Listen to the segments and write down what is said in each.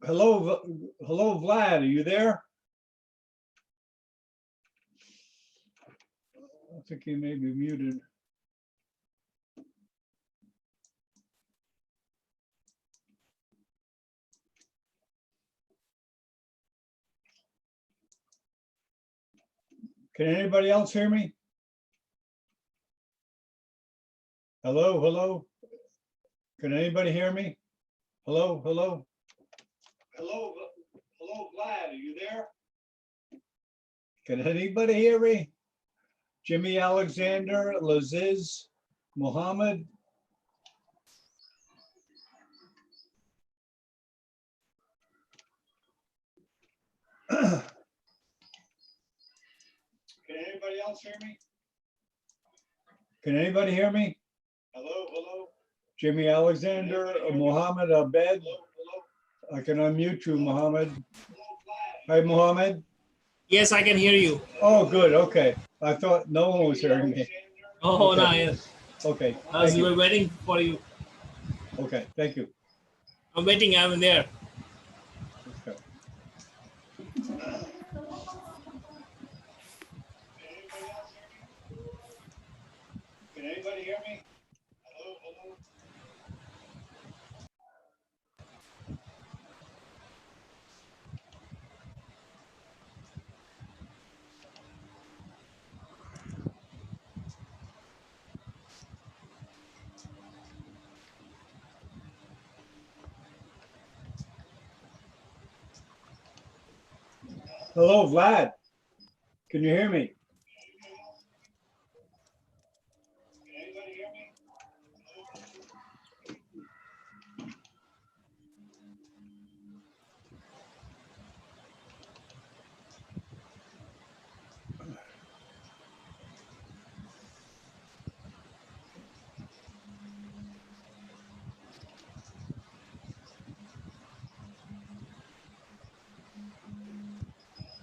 Hello, hello, Vlad. Are you there? I think he may be muted. Can anybody else hear me? Hello, hello. Can anybody hear me? Hello, hello. Hello, hello, Vlad. Are you there? Can anybody hear me? Jimmy Alexander, Laziz, Mohammed. Can anybody else hear me? Can anybody hear me? Hello, hello. Jimmy Alexander, Mohammed Abed. Hello, hello. I can unmute you, Mohammed. Hi, Mohammed. Yes, I can hear you. Oh, good. Okay. I thought no one was hearing me. Oh, okay. No, yes. Okay. We were waiting for you. Okay, thank you. I'm waiting. I'm there. Okay. Can anybody hear me? Hello, hello. Hello, Vlad. Can you hear me? Can anybody hear me?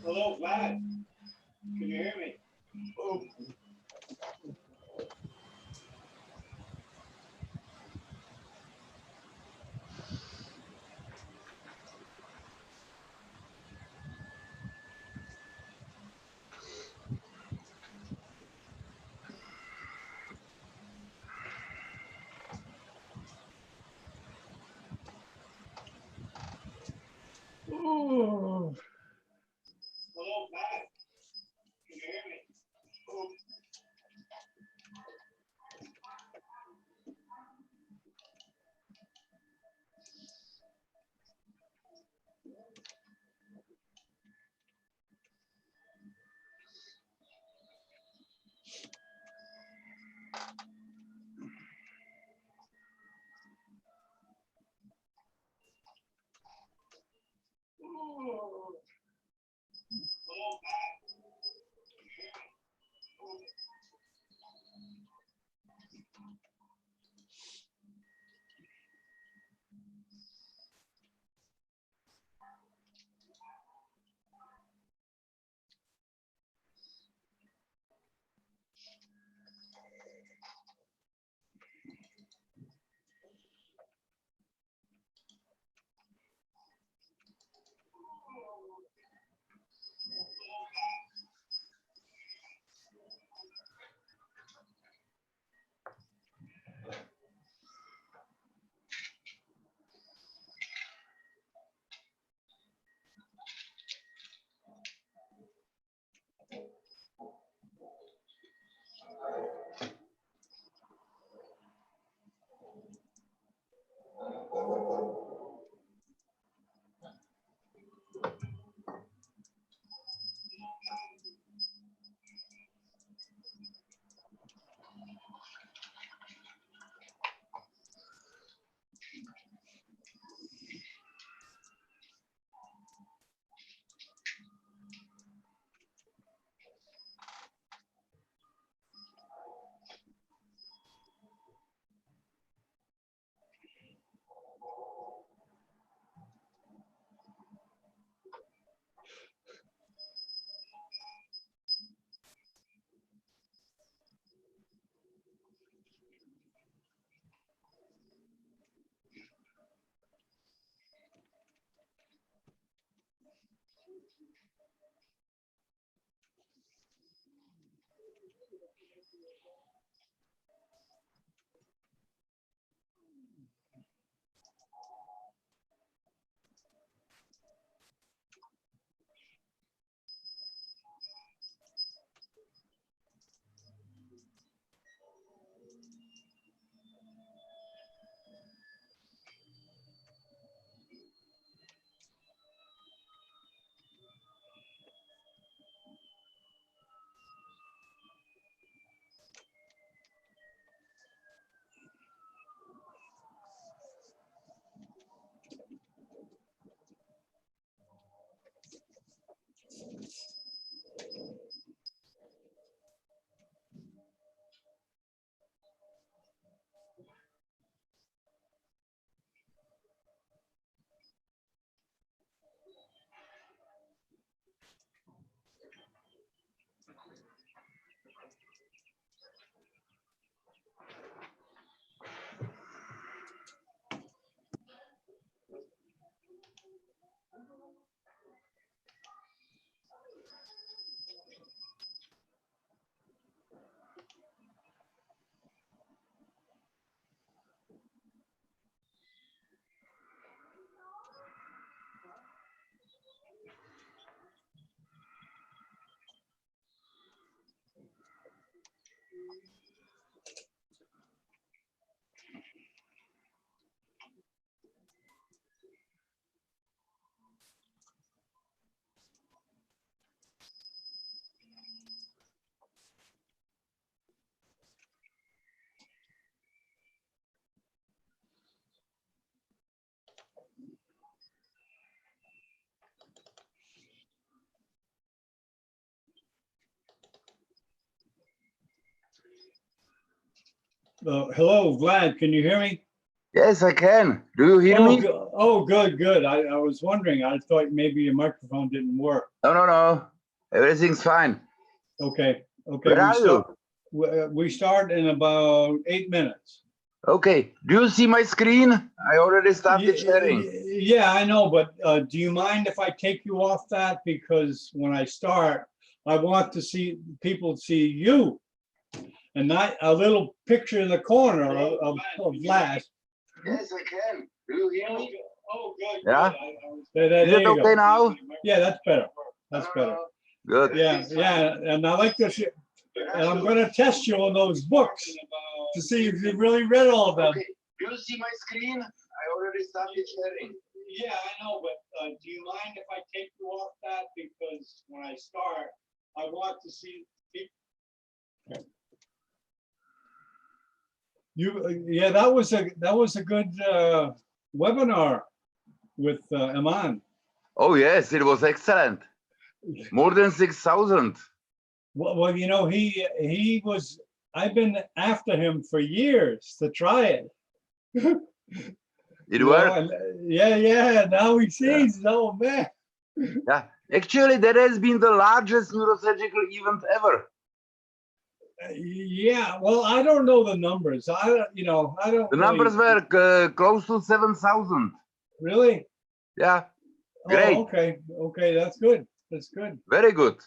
Hello, Vlad. Can you hear me? Oh. Oh. Hello, Vlad. Can you hear me? Oh. Hello, Vlad, can you hear me? Yes, I can. Do you hear me? Oh, good, good. I was wondering, I thought maybe your microphone didn't work. No, no, no. Everything's fine. Okay, okay. Where are you? We start in about 8 minutes. Okay. Do you see my screen? I already started sharing. Yeah, I know, but do you mind if I take you off that? Because when I start, I want to see people see you and not a little picture in the corner of Vlad. Yes, I can. Do you hear me? Oh, good. Yeah? There Is it you go. okay now? Yeah, that's better. That's better. Good. Yeah, yeah, and I like this. And I'm going to test you on those books to see if you really read all of them. Okay. Do you see my screen? I already started sharing. Yeah, I know, but do you mind if I take you off that? Because when I start, I want to see people. Yeah, that was a good webinar with Iman. Oh, yes, it was excellent. More than 6,000. Well, you know, he was. I've been after him for years to try it. It worked. Yeah. Now he sees. Yeah. Oh man. Yeah, actually, that has been the largest neurosurgical event ever. Yeah, well, I don't know the numbers. I don't. The numbers were close to 7,000. Really? Yeah. Great. Oh, okay, that's good. That's good. Very good.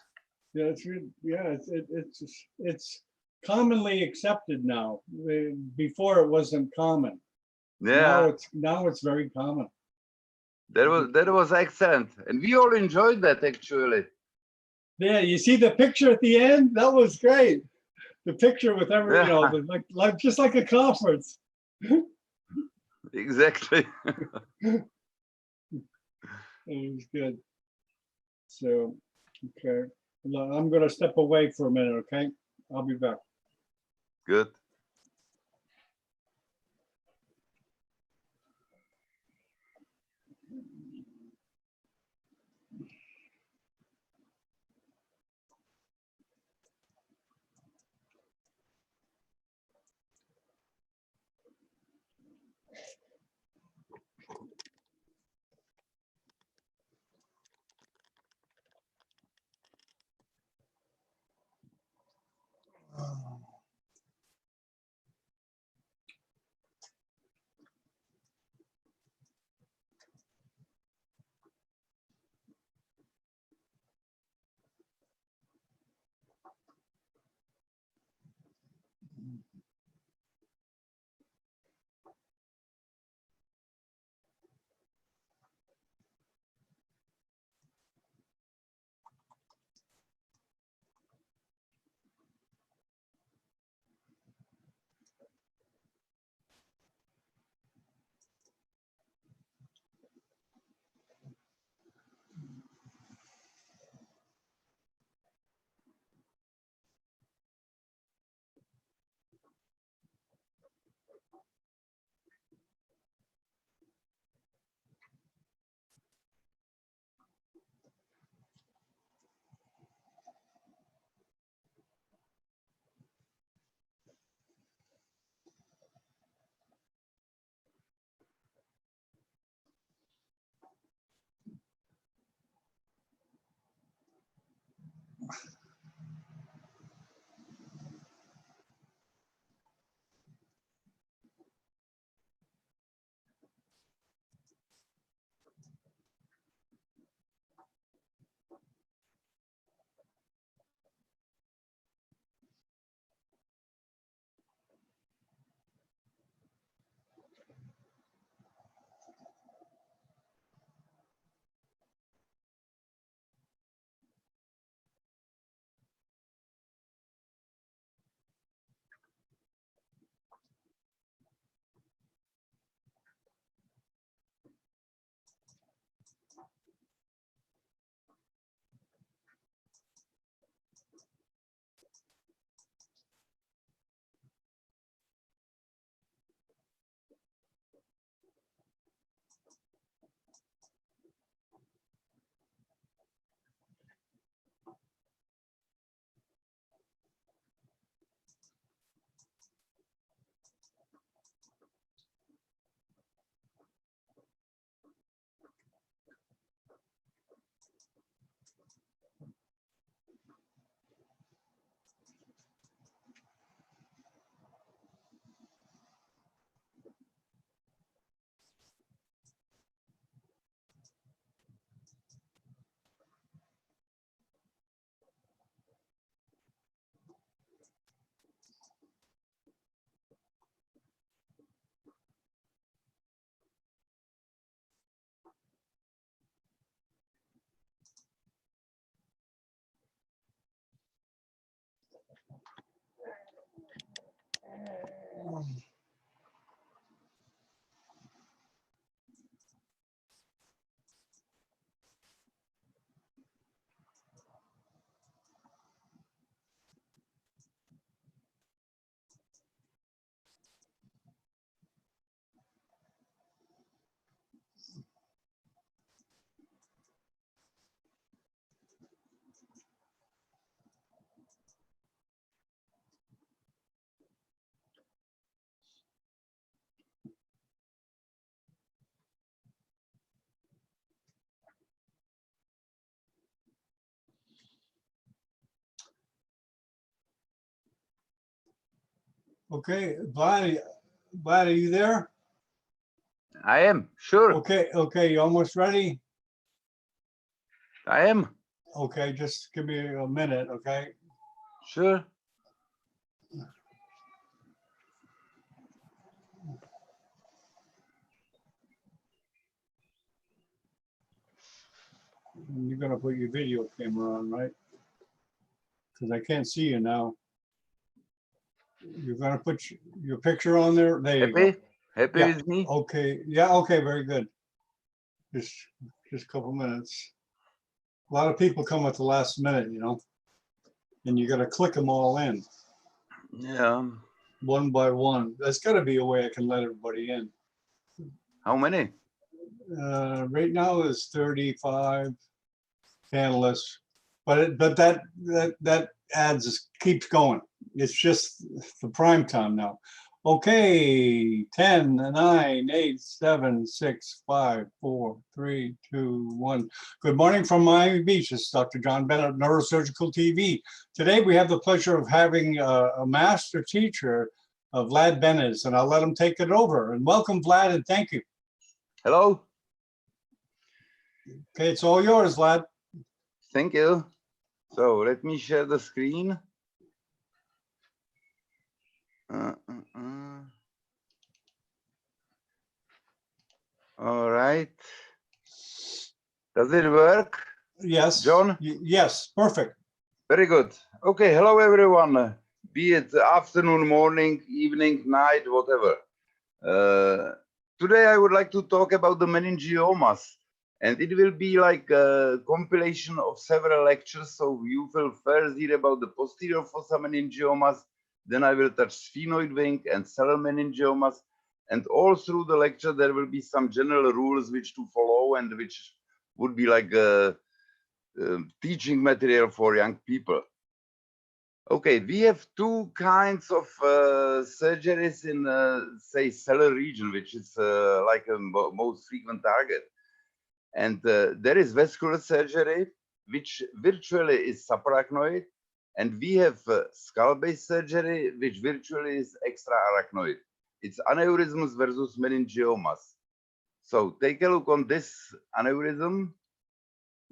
Yeah, it's good. Yeah, it's commonly accepted now. Before it wasn't common. Yeah. Now it's very common. That was excellent, and we all enjoyed that actually. Yeah, you see the picture at the end? That was great. The picture with every, Yeah. like just like a conference. Exactly. It was good. So, okay. I'm going to step away for a minute, okay? I'll be back. Good. Okay, Vlad, are you there? I am, sure. Okay, you almost ready? I am, Okay, just give me a minute, okay? sure. You're gonna put your video camera on, right? Because I can't see you now. You're gonna put your picture on there? There you go. Happy? Happy Yeah. with me? Okay, yeah, okay, very good. Just a couple minutes. A lot of people come at the last minute, you know, and you gotta click them all in, Yeah. one by one. There's gotta be a way I can let everybody in. How many? Right now is 35 panelists, but that adds keeps going. It's just the prime time now. Okay, 10, 9, 8, 7, 6, 5, 4, 3, 2, 1. Good morning from Miami Beach. This is Dr. John Bennett, Neurosurgical TV. Today we have the pleasure of having a master teacher, Vlad Benes, and I'll let him take it over. And welcome, Vlad, and thank you. Hello? Okay, it's all yours, Vlad. Thank you. So let me share the screen. right. Does it work? Yes. John? Yes, perfect. Very good. Okay, hello everyone. Be it afternoon, morning, evening, night, whatever. Today I would like to talk about the meningiomas, and it will be like a compilation of several lectures. So you will first hear about the posterior fossa meningiomas, then I will touch sphenoid wing and cell meningiomas, and all through the lecture there will be some general rules which to follow and which would be like teaching material for young people. Okay, we have two kinds of surgeries in, say, cellular region, which is like a most frequent target. And there is vascular surgery, which virtually is subarachnoid. And we have skull-based surgery, which virtually is extra-arachnoid. It's aneurysms versus meningiomas. So take a look on this aneurysm.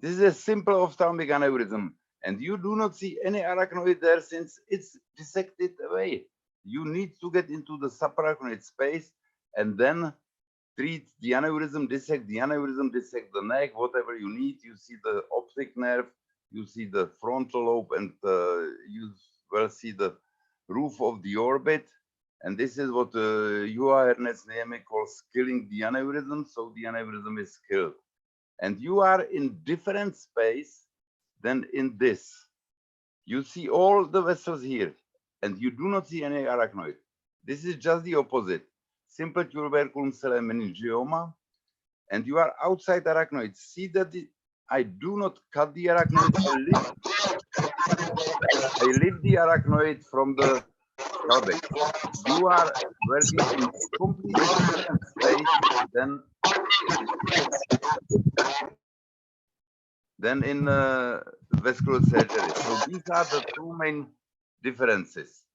This is a simple ophthalmic aneurysm. And you do not see any arachnoid there since it's dissected away. You need to get into the subarachnoid space and then treat the aneurysm, dissect the aneurysm, dissect the neck, whatever you need. You see the optic nerve, you see the frontal lobe, and you will see the roof of the orbit. And this is what Juha Ernest-Niemi calls killing the aneurysm. So the aneurysm is killed. And you are in different space than in this. You see all the vessels here, and you do not see any arachnoid. This is just the opposite. Simple tuberculum cell meningioma, and you are outside arachnoid. See that I do not cut the arachnoid. I lift the arachnoid from the skull base. You are working in completely different space than in vascular surgery. So these are the two main differences.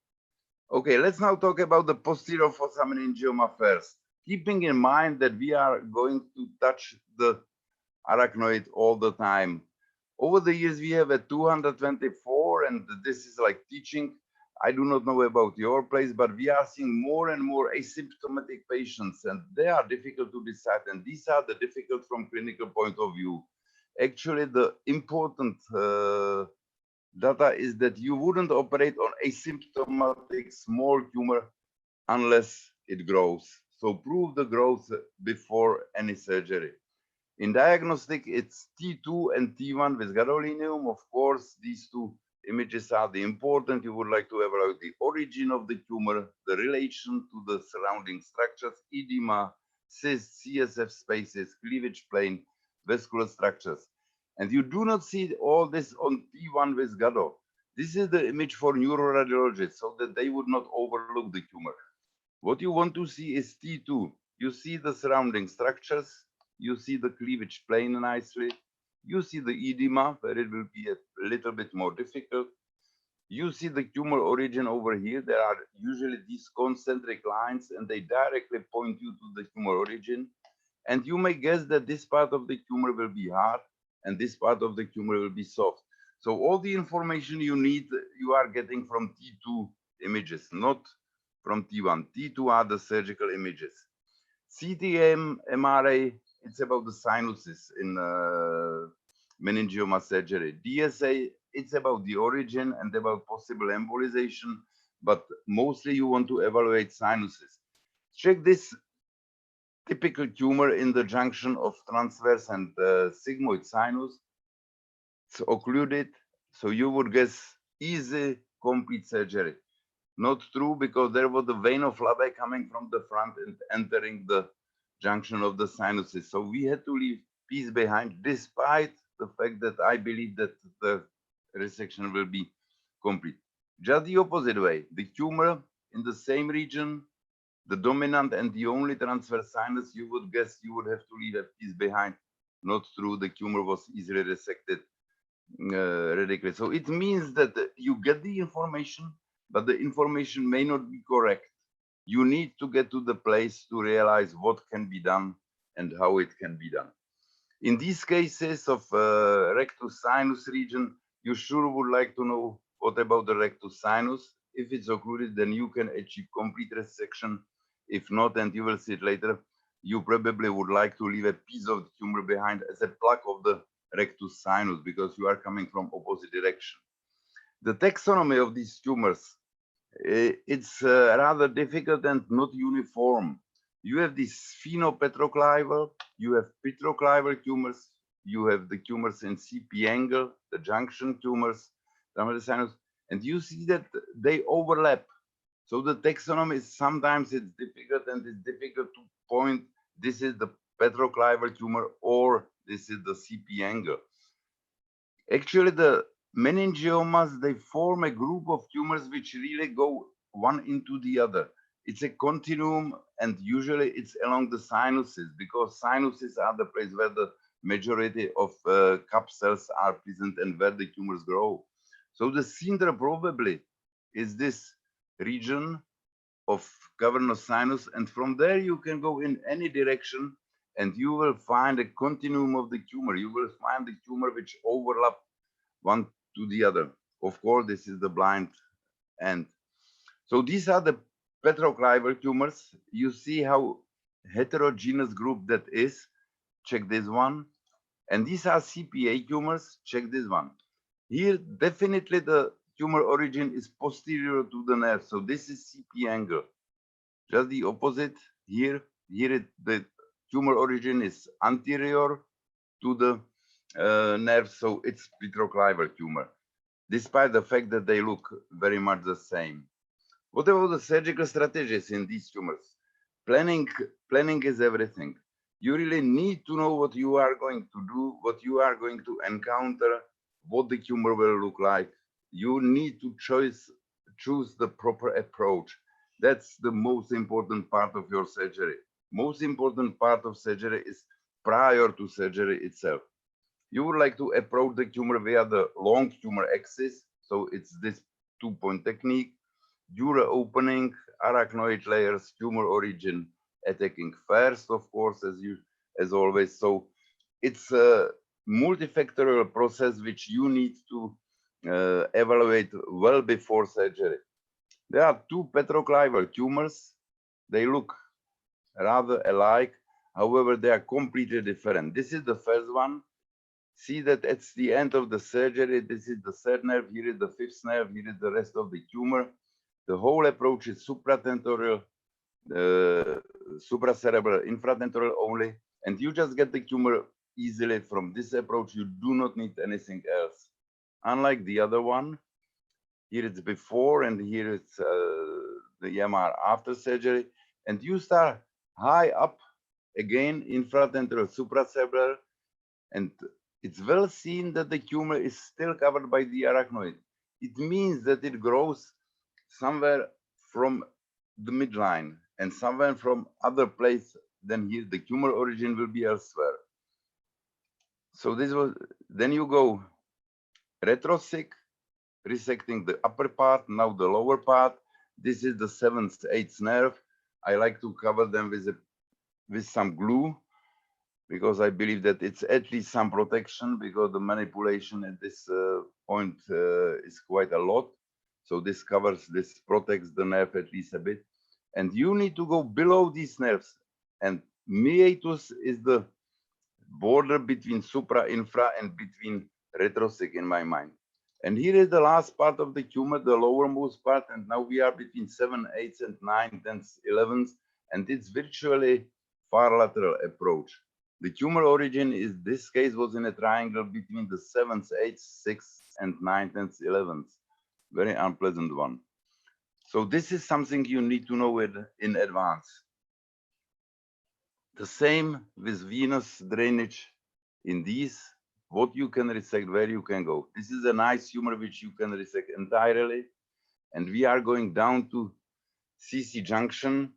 Okay, let's now talk about the posterior fossa meningioma first. Keeping in mind that we are going to touch the arachnoid all the time. Over the years, we have a 224, and this is like teaching. I do not know about your place, but we are seeing more and more asymptomatic patients, and they are difficult to decide. And these are the difficult from clinical point of view. Actually, the important data is that you wouldn't operate on asymptomatic small tumor unless it grows. So prove the growth before any surgery. In diagnostic, it's T2 and T1 with gadolinium. Of course, these two images are the important. You would like to evaluate the origin of the tumor, the relation to the surrounding structures, edema, cysts, CSF spaces, cleavage plane, vascular structures. And you do not see all this on T1 with Gado. This is the image for neuroradiologists so that they would not overlook the tumor. What you want to see is T2. You see the surrounding structures. You see the cleavage plane nicely. You see the edema, where it will be a little bit more difficult. You see the tumor origin over here. There are usually these concentric lines, and they directly point you to the tumor origin. And you may guess that this part of the tumor will be hard, and this part of the tumor will be soft. So all the information you need, you are getting from T2 images, not from T1. T2 are the surgical images. CTM, MRA, it's about the sinuses in meningioma surgery. DSA, it's about the origin and about possible embolization, but mostly you want to evaluate sinuses. Check this typical tumor in the junction of transverse and sigmoid sinus. It's occluded, so you would guess easy, complete surgery. Not true, because there was the vein of Labe coming from the front and entering the junction of the sinuses. So we had to leave piece behind, despite the fact that I believe that the resection will be complete. Just the opposite way, the tumor in the same region, the dominant and the only transverse sinus, you would guess you would have to leave a piece behind. Not true, the tumor was easily resected radically. So it means that you get the information, but the information may not be correct. You need to get to the place to realize what can be done and how it can be done. In these cases of rectus sinus region, you sure would like to know what about the rectus sinus. If it's occluded, then you can achieve complete resection. If not, and you will see it later, you probably would like to leave a piece of the tumor behind as a plaque of the rectus sinus because you are coming from opposite direction. The taxonomy of these tumors, it's rather difficult and not uniform. You have these sphenopetroclival, you have petroclival tumors, you have the tumors in CP angle, the junction tumors, and you see that they overlap. So the taxonomy is sometimes it's difficult and it's difficult to point this is the petroclival tumor or this is the CP angle. Actually, the meningiomas, they form a group of tumors which really go one into the other. It's a continuum, and usually it's along the sinuses because sinuses are the place where the majority of cap cells are present and where the tumors grow. So the center probably is this region of cavernous sinus, and from there you can go in any direction and you will find a continuum of the tumor. You will find the tumor which overlap one to the other. Of course, this is the blind end. So these are the petroclival tumors. You see how heterogeneous group that is. Check this one. And these are CPA tumors. Check this one. Here, definitely the tumor origin is posterior to the nerve. So this is CP angle. Just the opposite here. Here the tumor origin is anterior to the nerve, so it's petroclival tumor, despite the fact that they look very much the same. What about the surgical strategies in these tumors? Planning is everything. You really need to know what you are going to do, what you are going to encounter, what the tumor will look like. You need to choose the proper approach. That's the most important part of your surgery. Most important part of surgery is prior to surgery itself. You would like to approach the tumor via the long tumor axis. So it's this two-point technique, dura opening, arachnoid layers, tumor origin attacking first, of course, as always. So it's a multifactorial process which you need to evaluate well before surgery. There are two petroclival tumors. They look rather alike. However, they are completely different. This is the first one. See that at the end of the surgery, this is the third nerve, here is the fifth nerve, here is the rest of the tumor. The whole approach is supratentorial, supracerebral, infratentorial only, and you just get the tumor easily from this approach. You do not need anything else. Unlike the other one, here it's before and here it's the EMR after surgery, and you start high up again, infratentorial, supracerebral, and it's well seen that the tumor is still covered by the arachnoid. It means that it grows somewhere from the midline and somewhere from other place than here. The tumor origin will be elsewhere. So this was, then you go retrosic, resecting the upper part, now the lower part. This is the 7th, 8th nerve. I like to cover them with some glue, because I believe that it's at least some protection, because the manipulation at this point is quite a lot. So this protects the nerve at least a bit. And you need to go below these nerves. And meatus is the border between supra, infra, and between retrosic in my mind. And here is the last part of the tumor, the lowermost part. And now we are between 7, 8, and 9, 10, 11. And it's virtually far lateral approach. The tumor origin is, this case was in a triangle between the 7th, 8th, 6th, and 9th, and 11th. Very unpleasant one. So this is something you need to know in advance. The same with venous drainage in these, what you can resect, where you can go. This is a nice tumor which you can resect entirely. And we are going down to CC junction.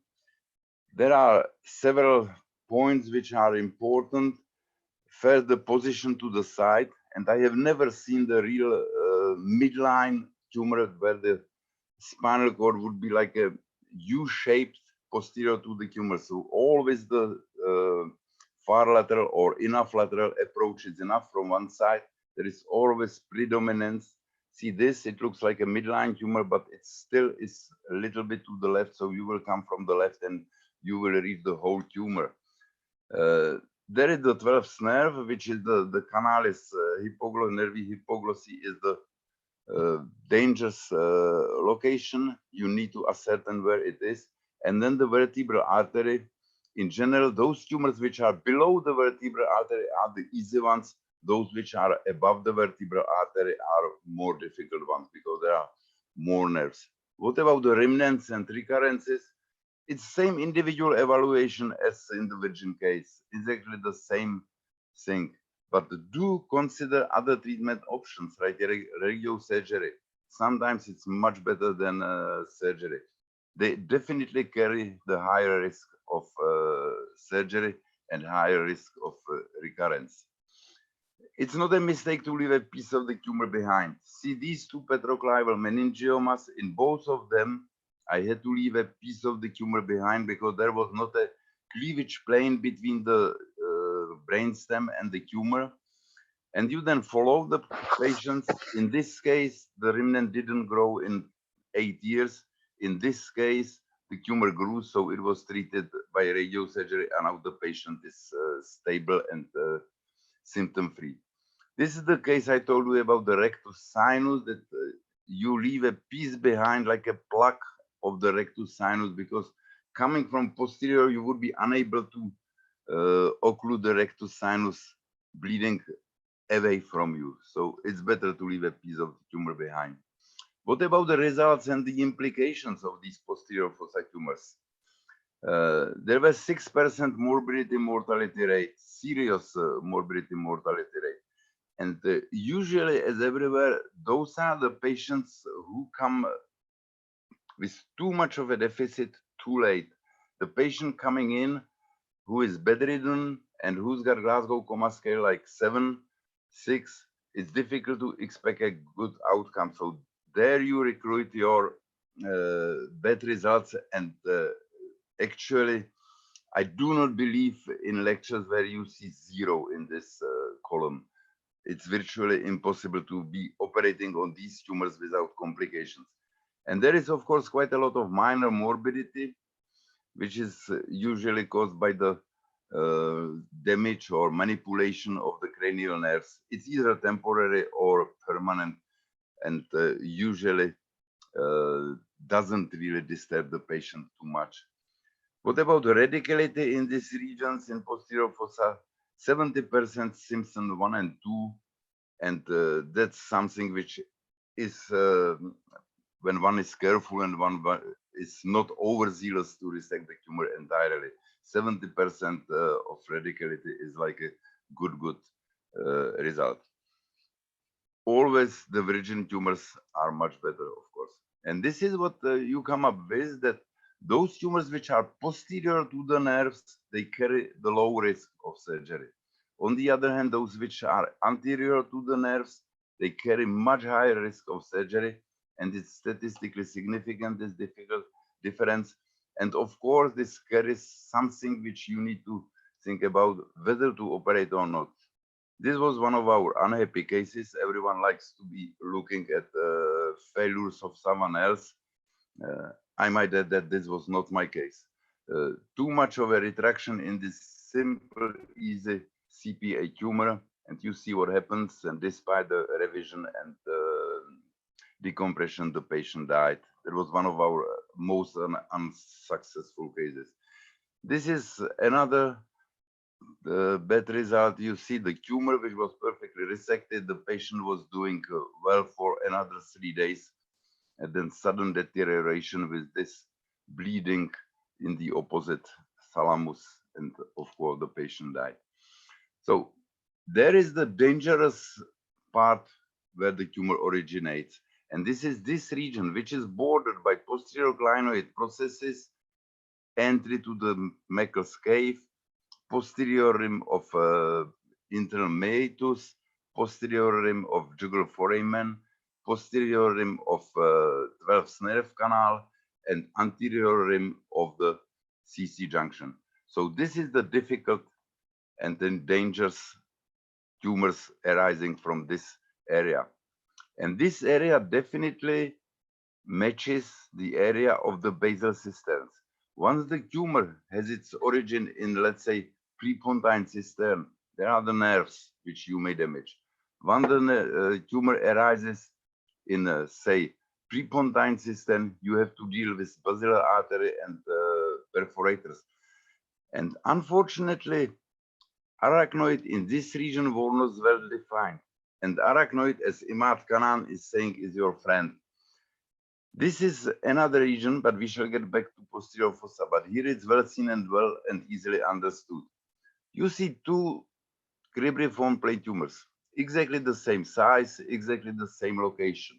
There are several points which are important. First, the position to the side, and I have never seen the real midline tumor where the spinal cord would be like a U-shaped posterior to the tumor. So always the far lateral or enough lateral approach is enough from one side. There is always predominance. See this, it looks like a midline tumor, but it still is a little bit to the left. So you will come from the left and you will reach the whole tumor. There is the 12th nerve, which is the canalis nervi hypoglossy is the dangerous location. You need to ascertain where it is. And then the vertebral artery. In general, those tumors which are below the vertebral artery are the easy ones. Those which are above the vertebral artery are more difficult ones because there are more nerves. What about the remnants and recurrences? It's same individual evaluation as in the virgin case. It's actually the same thing. But do consider other treatment options, like radiosurgery. Sometimes it's much better than surgery. They definitely carry the higher risk of surgery and higher risk of recurrence. It's not a mistake to leave a piece of the tumor behind. See these two petroclival meningiomas, in both of them, I had to leave a piece of the tumor behind because there was not a cleavage plane between the brainstem and the tumor. And you then follow the patients. In this case, the remnant didn't grow in 8 years. In this case, the tumor grew, so it was treated by radiosurgery, and now the patient is stable and symptom-free. This is the case I told you about the rectus sinus, that you leave a piece behind like a plaque of the rectus sinus, because coming from posterior, you would be unable to occlude the rectus sinus bleeding away from you. So it's better to leave a piece of the tumor behind. What about the results and the implications of these posterior fossa tumors? There was 6% morbidity mortality rate, serious morbidity mortality rate. And usually, as everywhere, those are the patients who come with too much of a deficit too late. The patient coming in who is bedridden and who's got Glasgow Coma Scale like 7, 6, it's difficult to expect a good outcome. So there you recruit your bad results. And actually, I do not believe in lectures where you see 0 in this column. It's virtually impossible to be operating on these tumors without complications. And there is, of course, quite a lot of minor morbidity, which is usually caused by the damage or manipulation of the cranial nerves. It's either temporary or permanent, and usually doesn't really disturb the patient too much. What about the radicality in these regions in posterior fossa? 70% Simpson 1 and 2, and that's something which is when one is careful and one is not overzealous to resect the tumor entirely. 70% of radicality is like a good result. Always the virgin tumors are much better, of course. And this is what you come up with, that those tumors which are posterior to the nerves, they carry the low risk of surgery. On the other hand, those which are anterior to the nerves, they carry much higher risk of surgery, and it's statistically significant, this difference. And of course, this carries something which you need to think about whether to operate or not. This was one of our unhappy cases. Everyone likes to be looking at failures of someone else. I might add that this was not my case. Too much of a retraction in this simple, easy CPA tumor, and you see what happens. And despite the revision and decompression, the patient died. It was one of our most unsuccessful cases. This is another bad result. You see the tumor, which was perfectly resected. The patient was doing well for another 3 days, and then sudden deterioration with this bleeding in the opposite thalamus, and of course the patient died. So there is the dangerous part where the tumor originates, and this is this region which is bordered by posterior clinoid processes, entry to the Meckel's cave, posterior rim of internal meatus, posterior rim of jugular foramen, posterior rim of 12th nerve canal, and anterior rim of the CC junction. So this is the difficult and then dangerous tumors arising from this area. And this area definitely matches the area of the basal cisterns. Once the tumor has its origin in, let's say, prepontine cistern, there are the nerves which you may damage. When the tumor arises in, say, prepontine cistern, you have to deal with basilar artery and perforators. And unfortunately, arachnoid in this region was not well defined. And arachnoid, as Imad Kanan is saying, is your friend. This is another region, but we shall get back to posterior fossa. But here it's well seen and well and easily understood. You see two cribriform plate tumors, exactly the same size, exactly the same location.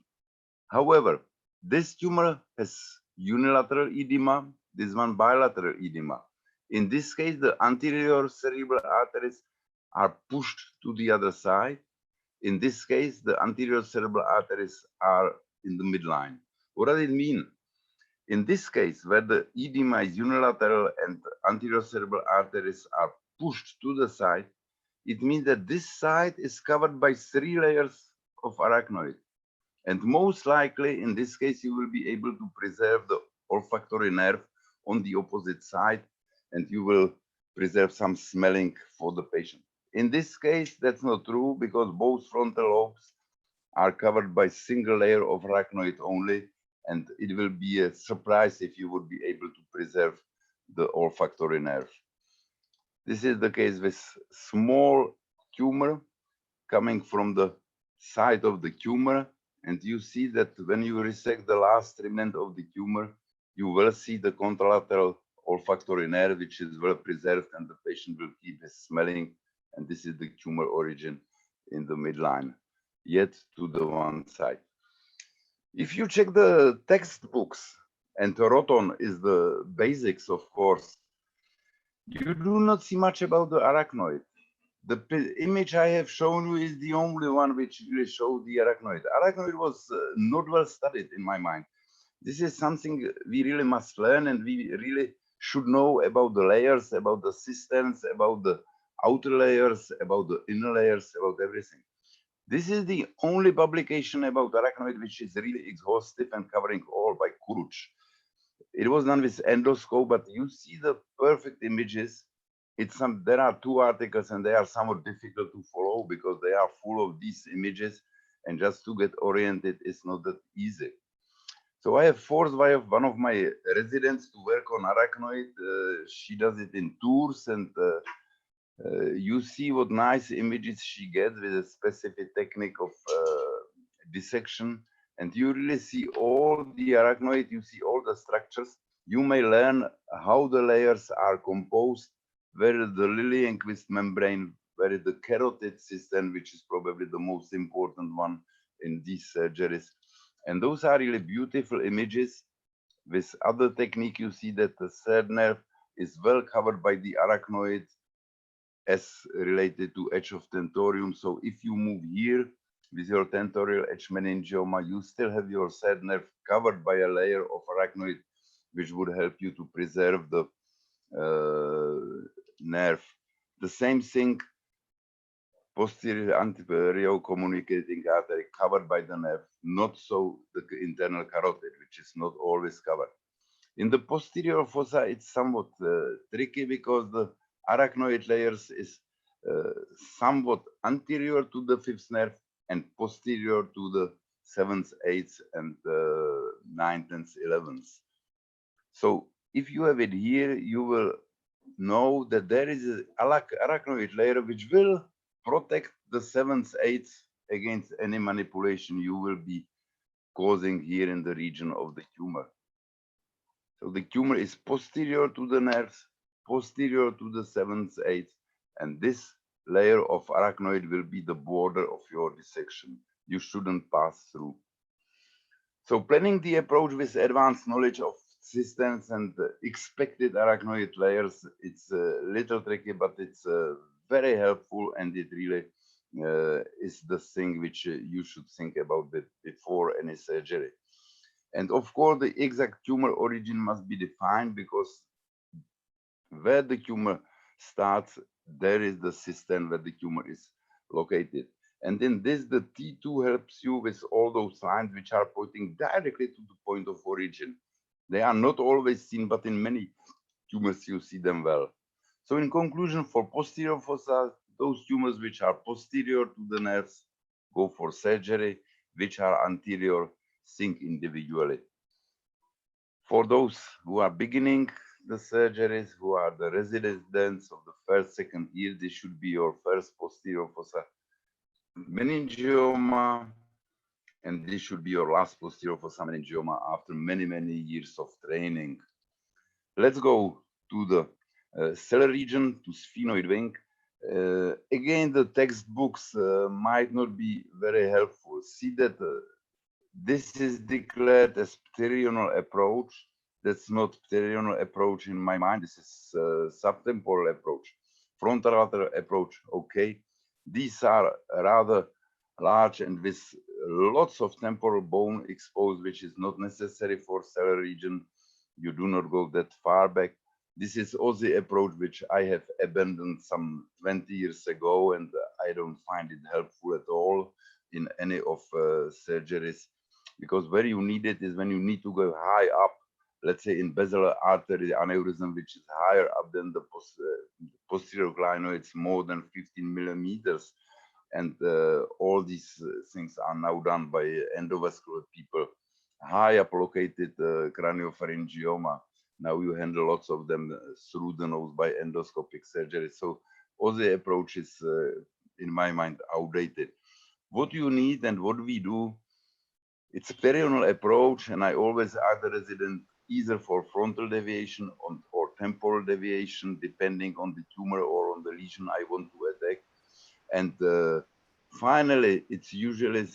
However, this tumor has unilateral edema, this one bilateral edema. In this case, the anterior cerebral arteries are pushed to the other side. In this case, the anterior cerebral arteries are in the midline. What does it mean? In this case, where the edema is unilateral and anterior cerebral arteries are pushed to the side, it means that this side is covered by 3 layers of arachnoid. And most likely, in this case, you will be able to preserve the olfactory nerve on the opposite side, and you will preserve some smelling for the patient. In this case, that's not true because both frontal lobes are covered by single layer of arachnoid only, and it will be a surprise if you would be able to preserve the olfactory nerve. This is the case with small tumor coming from the side of the tumor, and you see that when you resect the last remnant of the tumor, you will see the contralateral olfactory nerve, which is well preserved, and the patient will keep his smelling, and this is the tumor origin in the midline, yet to the one side. If you check the textbooks, and Roton is the basics, of course, you do not see much about the arachnoid. The image I have shown you is the only one which really shows the arachnoid. Arachnoid was not well studied in my mind. This is something we really must learn, and we really should know about the layers, about the cisterns, about the outer layers, about the inner layers, about everything. This is the only publication about arachnoid which is really exhaustive and covering all by Kuruc. It was done with endoscope, but you see the perfect images. There are 2 articles and they are somewhat difficult to follow because they are full of these images, and just to get oriented is not that easy. So I have forced one of my residents to work on arachnoid. She does it in tours, and you see what nice images she gets with a specific technique of dissection. And you really see all the arachnoid, you see all the structures. You may learn how the layers are composed, where is the Lillienquist membrane, where is the carotid cistern, which is probably the most important one in these surgeries. And those are really beautiful images. With other technique, you see that the third nerve is well covered by the arachnoid as related to edge of tentorium. So if you move here with your tentorial edge meningioma, you still have your third nerve covered by a layer of arachnoid, which would help you to preserve the nerve. The same thing, posterior anterior communicating artery covered by the nerve, not so the internal carotid, which is not always covered. In the posterior fossa, it's somewhat tricky because the arachnoid layers is somewhat anterior to the 5th nerve and posterior to the 7th, 8th, and 9th and 11th. So if you have it here, you will know that there is an arachnoid layer which will protect the 7th, 8th against any manipulation you will be causing here in the region of the tumor. So the tumor is posterior to the nerves, posterior to the 7th, 8th, and this layer of arachnoid will be the border of your dissection. You shouldn't pass through. So planning the approach with advanced knowledge of cisterns and expected arachnoid layers, it's a little tricky, but it's very helpful, and it really is the thing which you should think about before any surgery. And of course, the exact tumor origin must be defined, because where the tumor starts, there is the cistern where the tumor is located. And in this, the T2 helps you with all those signs which are pointing directly to the point of origin. They are not always seen, but in many tumors you see them well. So in conclusion, for posterior fossa, those tumors which are posterior to the nerves go for surgery, which are anterior, think individually. For those who are beginning the surgeries, who are the residents of the first, second year, this should be your first posterior fossa meningioma, and this should be your last posterior fossa meningioma after many, many years of training. Let's go to the cell region, to sphenoid wing. Again, the textbooks might not be very helpful. See that this is declared as pterional approach. That's not pterional approach in my mind. This is subtemporal approach. Frontolateral approach, okay. These are rather large and with lots of temporal bone exposed, which is not necessary for cell region. You do not go that far back. This is also the approach which I have abandoned some 20 years ago, and I don't find it helpful at all in any of surgeries, because where you need it is when you need to go high up, let's say in basilar artery aneurysm, which is higher up than the posterior clinoids, more than 15 millimeters. And all these things are now done by endovascular people. High up located craniopharyngioma. Now you handle lots of them through the nose by endoscopic surgery. So all the approach is, in my mind, outdated. What you need and what we do, it's a pterional approach, and I always ask the resident either for frontal deviation or temporal deviation, depending on the tumor or on the lesion I want to attack. And finally, it's usually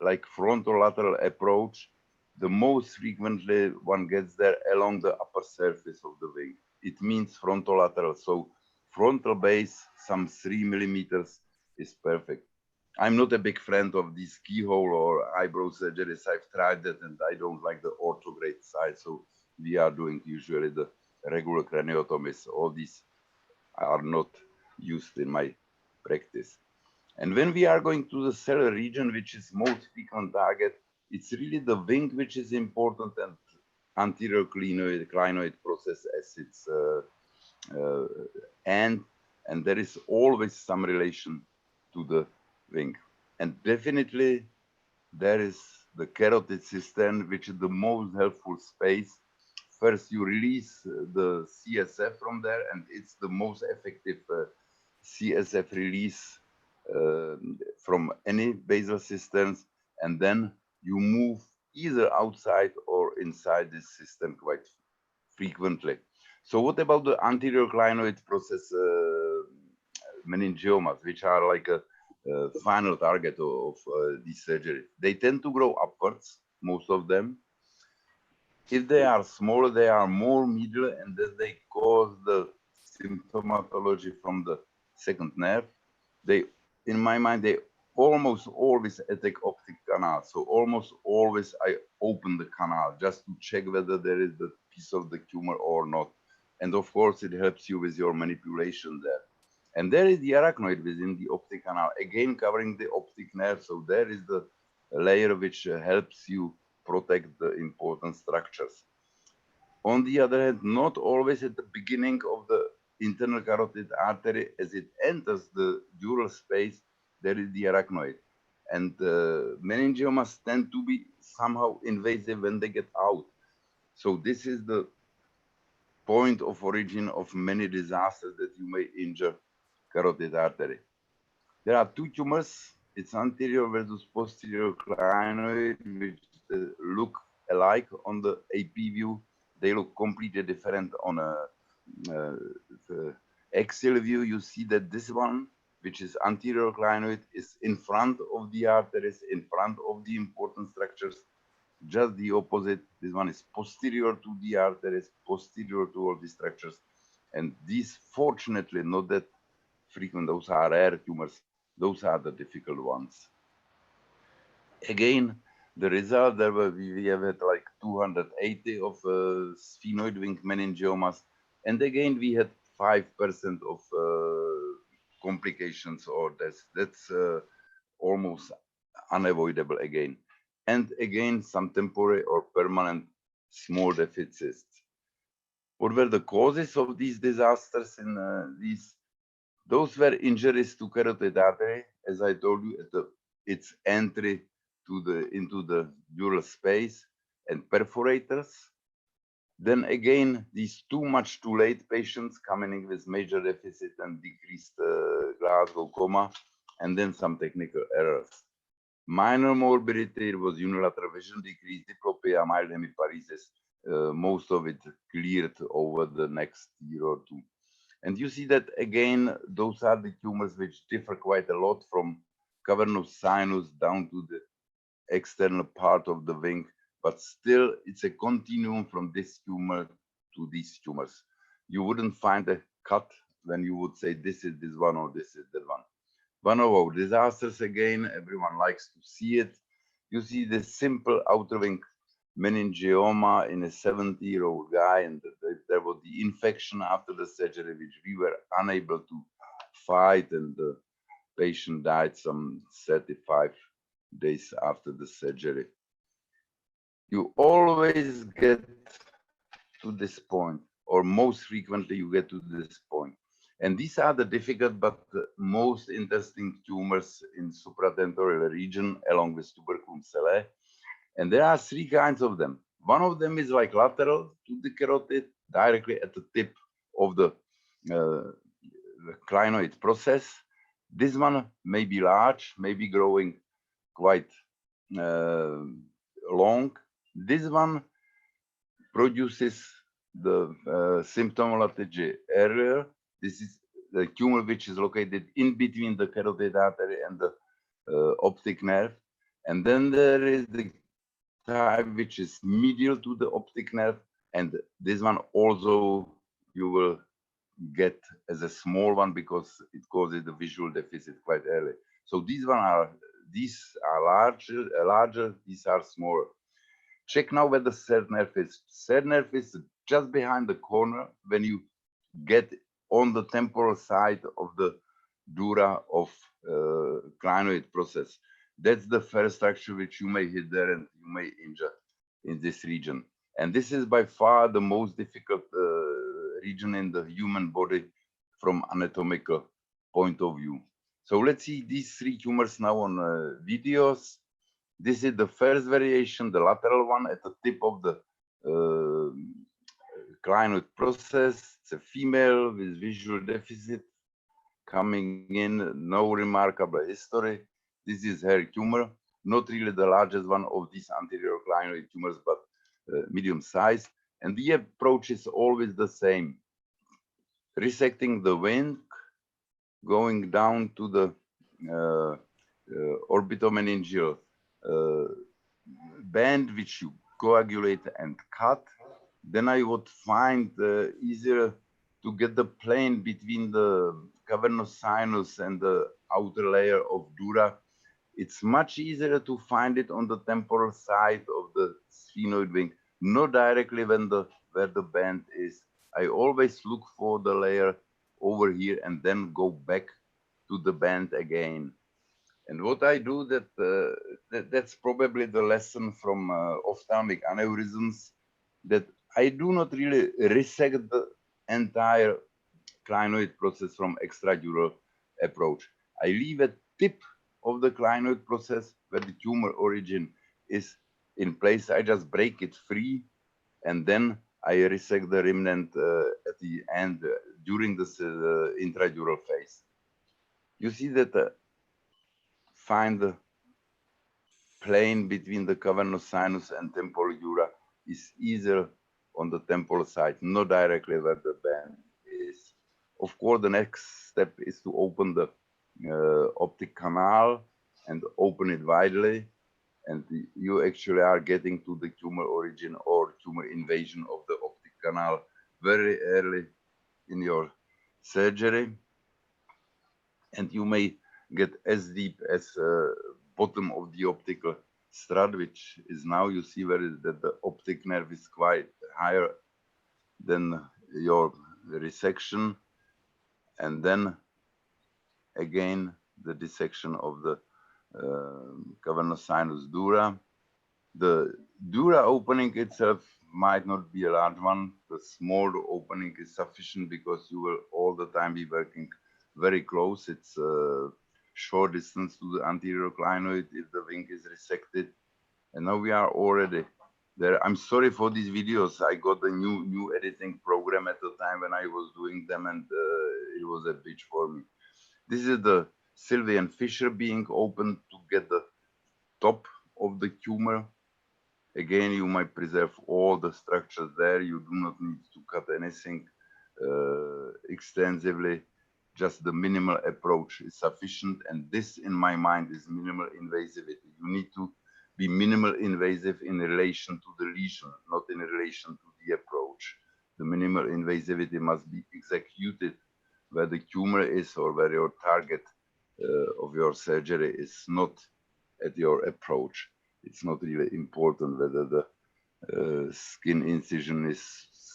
like frontolateral approach. The most frequently one gets there along the upper surface of the wing. It means frontolateral. So frontal base, some 3 millimeters is perfect. I'm not a big friend of these keyhole or eyebrow surgeries. I've tried that and I don't like the orthograde side. So we are doing usually the regular craniotomies. All these are not used in my practice. And when we are going to the cell region, which is most frequent target, it's really the wing which is important, and anterior clinoid process as its end, and there is always some relation to the wing. And definitely there is the carotid cistern, which is the most helpful space. First, you release the CSF from there, and it's the most effective CSF release from any basal cisterns, and then you move either outside or inside this cistern quite frequently. So what about the anterior clinoid process meningiomas, which are like a final target of this surgery? They tend to grow upwards, most of them. If they are smaller, they are more medial, and then they cause the symptomatology from the second nerve. They, in my mind, they almost always attack optic canal. So almost always I open the canal just to check whether there is the piece of the tumor or not. And of course, it helps you with your manipulation there. And there is the arachnoid within the optic canal, again covering the optic nerve. So there is the layer which helps you protect the important structures. On the other hand, not always at the beginning of the internal carotid artery, as it enters the dural space, there is the arachnoid. And meningiomas tend to be somehow invasive when they get out. So this is the point of origin of many disasters that you may injure carotid artery. There are two tumors. It's anterior versus posterior clinoid, which look alike on the AP view. They look completely different on the axial view. You see that this one, which is anterior clinoid, is in front of the arteries, in front of the important structures. Just the opposite. This one is posterior to the arteries, posterior to all the structures. And these, fortunately, not that frequent. Those are rare tumors. Those are the difficult ones. Again, the result, there were, we have had like 280 of sphenoid wing meningiomas. And again, we had 5% of complications or deaths. That's almost unavoidable again. And again, some temporary or permanent small deficits. What were the causes of these disasters in these? Those were injuries to carotid artery, as I told you, at its entry to into the dural space, and perforators. Then again, these too late patients coming in with major deficit and decreased Glasgow coma, and then some technical errors. Minor morbidity, it was unilateral vision decrease, diplopia, mild hemiparesis, most of it cleared over the next year or two. And you see that again, those are the tumors which differ quite a lot from cavernous sinus down to the external part of the wing, but still it's a continuum from this tumor to these tumors. You wouldn't find a cut when you would say this is this one or this is that one. One of our disasters again, everyone likes to see it. You see the simple outer wing meningioma in a 70-year-old guy, and there was the infection after the surgery, which we were unable to fight, and the patient died some 35 days after the surgery. You always get to this point, or most frequently you get to this point. And these are the difficult but most interesting tumors in supratentorial region, along with tuberculum cellae. And there are three kinds of them. One of them is like lateral to the carotid, directly at the tip of the clinoid process. This one may be large, may be growing quite long. This one produces the symptomology earlier. This is the tumor which is located in between the carotid artery and the optic nerve. And then there is the type which is medial to the optic nerve. And this one also you will get as a small one because it causes the visual deficit quite early. So these are larger, these are smaller. Check now where the third nerve is. Third nerve is just behind the corner when you get on the temporal side of the dura of clinoid process. That's the first structure which you may hit there and you may injure in this region. And this is by far the most difficult region in the human body from anatomical point of view. So let's see these three tumors now on videos. This is the first variation, the lateral one at the tip of the clinoid process. It's a female with visual deficit coming in, no remarkable history. This is her tumor, not really the largest one of these anterior clinoid tumors, but medium size. And the approach is always the same. Resecting the wing, going down to the orbitomeningeal band, which you coagulate and cut. Then I would find easier to get the plane between the cavernous sinus and the outer layer of dura. It's much easier to find it on the temporal side of the sphenoid wing, not directly when where the band is. I always look for the layer over here and then go back to the band again. And what I do, that's probably the lesson from ophthalmic aneurysms, that I do not really resect the entire clinoid process from extradural approach. I leave a tip of the clinoid process where the tumor origin is in place. I just break it free, and then I resect the remnant at the end during this intradural phase. You see that find the plane between the cavernous sinus and temporal dura is easier on the temporal side, not directly where the band is. Of course, the next step is to open the optic canal and open it widely, and you actually are getting to the tumor origin or tumor invasion of the optic canal very early in your surgery, and you may get as deep as bottom of the optical strut, which is now you see where that the optic nerve is quite higher than your resection, and then again the dissection of the cavernous sinus dura. The dura opening itself might not be a large one. The small opening is sufficient because you will all the time be working very close. It's a short distance to the anterior clinoid if the wing is resected. And now we are already there. I'm sorry for these videos. I got a new editing program at the time when I was doing them, and it was a bitch for me. This is the Sylvian fissure being opened to get the top of the tumor. Again, you might preserve all the structures there. You do not need to cut anything extensively. Just the minimal approach is sufficient. And this, in my mind, is minimal invasivity. You need to be minimal invasive in relation to the lesion, not in relation to the approach. The minimal invasivity must be executed where the tumor is or where your target of your surgery is, not at your approach. It's not really important whether the skin incision is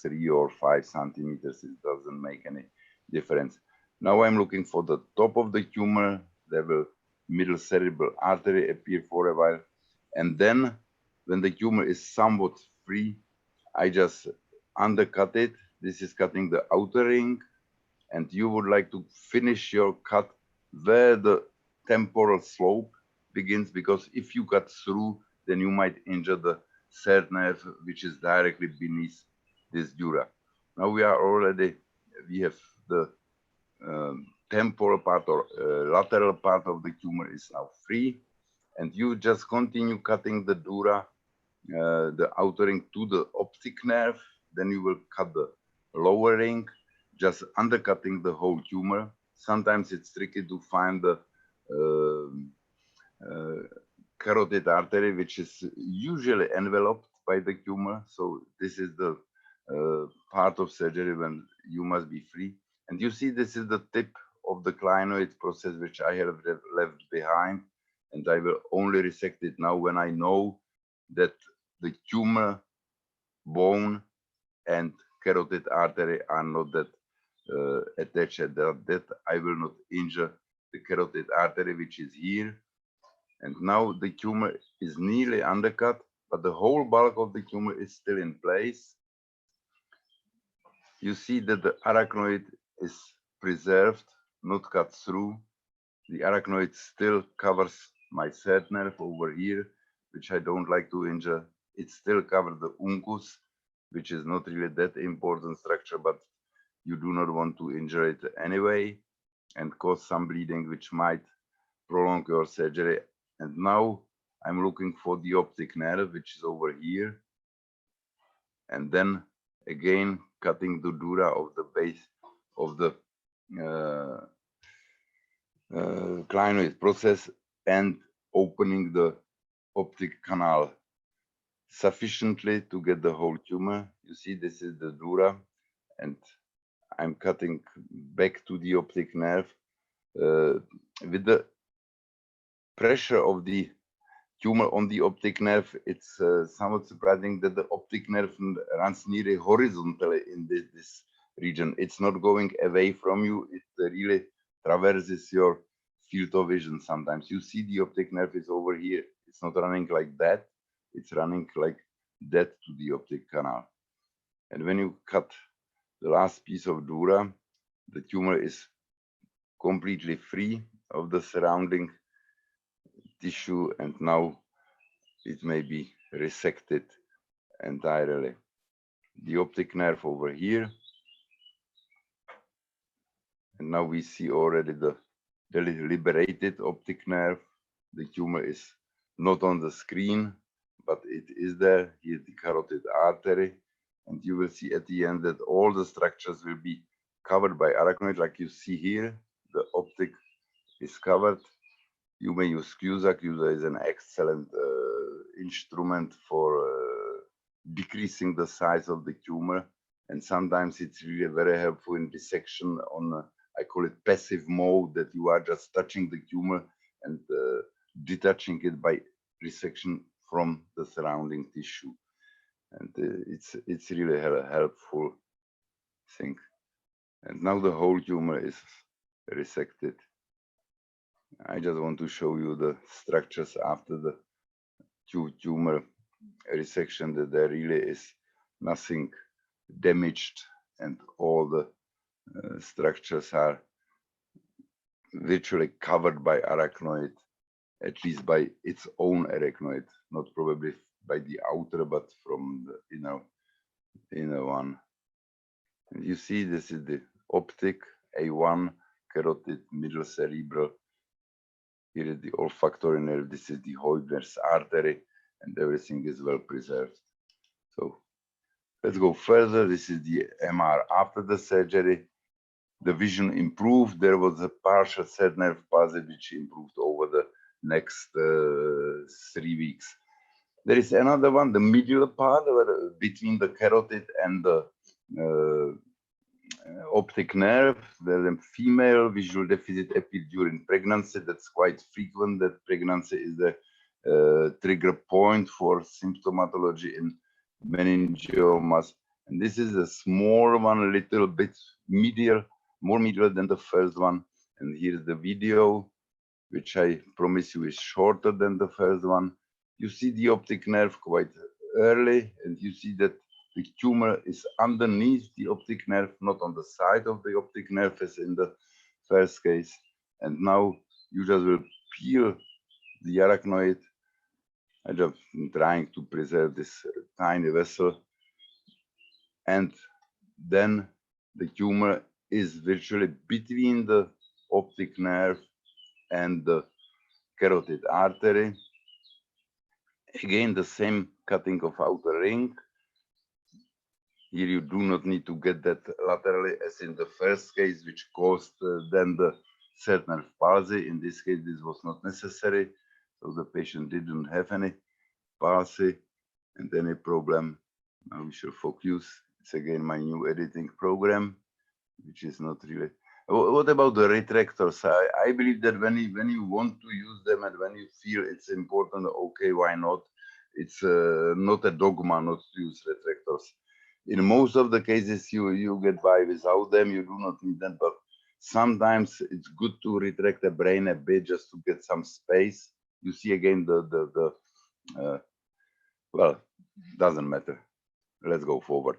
3 or 5 centimeters. It doesn't make any difference. Now I'm looking for the top of the tumor. There will middle cerebral artery appear for a while. And then when the tumor is somewhat free, I just undercut it. This is cutting the outer ring. And you would like to finish your cut where the temporal slope begins, because if you cut through, then you might injure the third nerve, which is directly beneath this dura. Now we have the temporal part or lateral part of the tumor is now free, and you just continue cutting the dura, the outer ring to the optic nerve. Then you will cut the lower ring, just undercutting the whole tumor. Sometimes it's tricky to find the carotid artery, which is usually enveloped by the tumor. So this is the part of surgery when you must be free. And you see, this is the tip of the clinoid process, which I have left behind. And I will only resect it now when I know that the tumor, bone, and carotid artery are not that attached, that I will not injure the carotid artery, which is here. And now the tumor is nearly undercut, but the whole bulk of the tumor is still in place. You see that the arachnoid is preserved, not cut through. The arachnoid still covers my third nerve over here, which I don't like to injure. It still covers the uncus, which is not really that important structure, but you do not want to injure it anyway and cause some bleeding, which might prolong your surgery. And now I'm looking for the optic nerve, which is over here. And then again, cutting the dura of the base of the clinoid process and opening the optic canal sufficiently to get the whole tumor. You see, this is the dura, and I'm cutting back to the optic nerve. With the pressure of the tumor on the optic nerve, it's somewhat surprising that the optic nerve runs nearly horizontally in this region. It's not going away from you. It really traverses your field of vision sometimes. You see the optic nerve is over here. It's not running like that. It's running like that to the optic canal. And when you cut the last piece of dura, the tumor is completely free of the surrounding tissue, and now it may be resected entirely. The optic nerve over here, and now we see already the liberated optic nerve. The tumor is not on the screen, but it is there. Here's the carotid artery, and you will see at the end that all the structures will be covered by arachnoid, like you see here. The optic is covered. You may use Cusack. Cusack is an excellent instrument for decreasing the size of the tumor, and sometimes it's really very helpful in dissection on I call it passive mode, that you are just touching the tumor and detaching it by resection from the surrounding tissue, and it's really a helpful thing. And now the whole tumor is resected. I just want to show you the structures after the tumor resection, that there really is nothing damaged, and all the structures are virtually covered by arachnoid, at least by its own arachnoid, not probably by the outer, but from the inner one. And you see, this is the optic A1 carotid middle cerebral. Here is the olfactory nerve. This is the Hoyner's artery, and everything is well preserved. So let's go further. This is the MR after the surgery. The vision improved. There was a partial third nerve palsy which improved over the next 3 weeks. There is another one, the medial part between the carotid and the optic nerve. The female visual deficit appeared during pregnancy. That's quite frequent. That pregnancy is the trigger point for symptomatology in meningiomas. And this is a small one, a little bit medial, more medial than the first one. And here's the video, which I promise you is shorter than the first one. You see the optic nerve quite early, and you see that the tumor is underneath the optic nerve, not on the side of the optic nerve as in the first case. And now you just will peel the arachnoid. I'm just trying to preserve this tiny vessel. And then the tumor is virtually between the optic nerve and the carotid artery. Again, the same cutting of outer ring. Here you do not need to get that laterally as in the first case, which caused then the third nerve palsy. In this case, this was not necessary. So the patient didn't have any palsy and any problem. Now we shall focus. It's again my new editing program, which is not really. What about the retractors? I believe that when you want to use them and when you feel it's important, okay, why not? It's not a dogma not to use retractors. In most of the cases, you get by without them. You do not need them, but sometimes it's good to retract the brain a bit just to get some space. You see again well, doesn't matter. Let's go forward.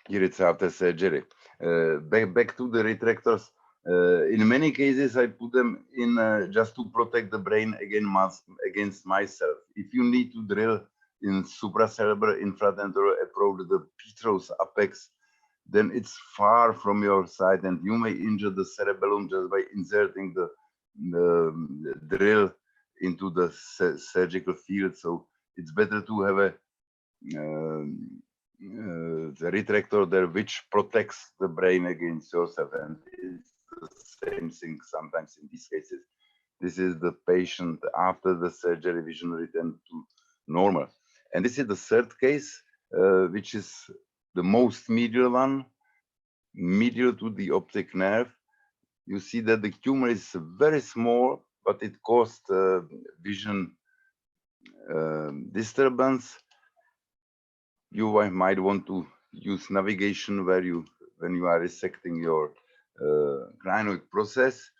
Here it's after surgery. Back to the retractors. In many cases, I put them in just to protect the brain against myself. If you need to drill in supracerebral infratemporal approach, the petrous apex, then it's far from your side, and you may injure the cerebellum just by inserting the drill into the surgical field. So it's better to have a the retractor there which protects the brain against yourself, and it's the same thing sometimes in these cases. This is the patient after the surgery, vision returned to normal. And this is the third case, which is the most medial one, medial to the optic nerve. You see that the tumor is very small, but it caused vision disturbance. You might want to use navigation when you are resecting your clinoid process.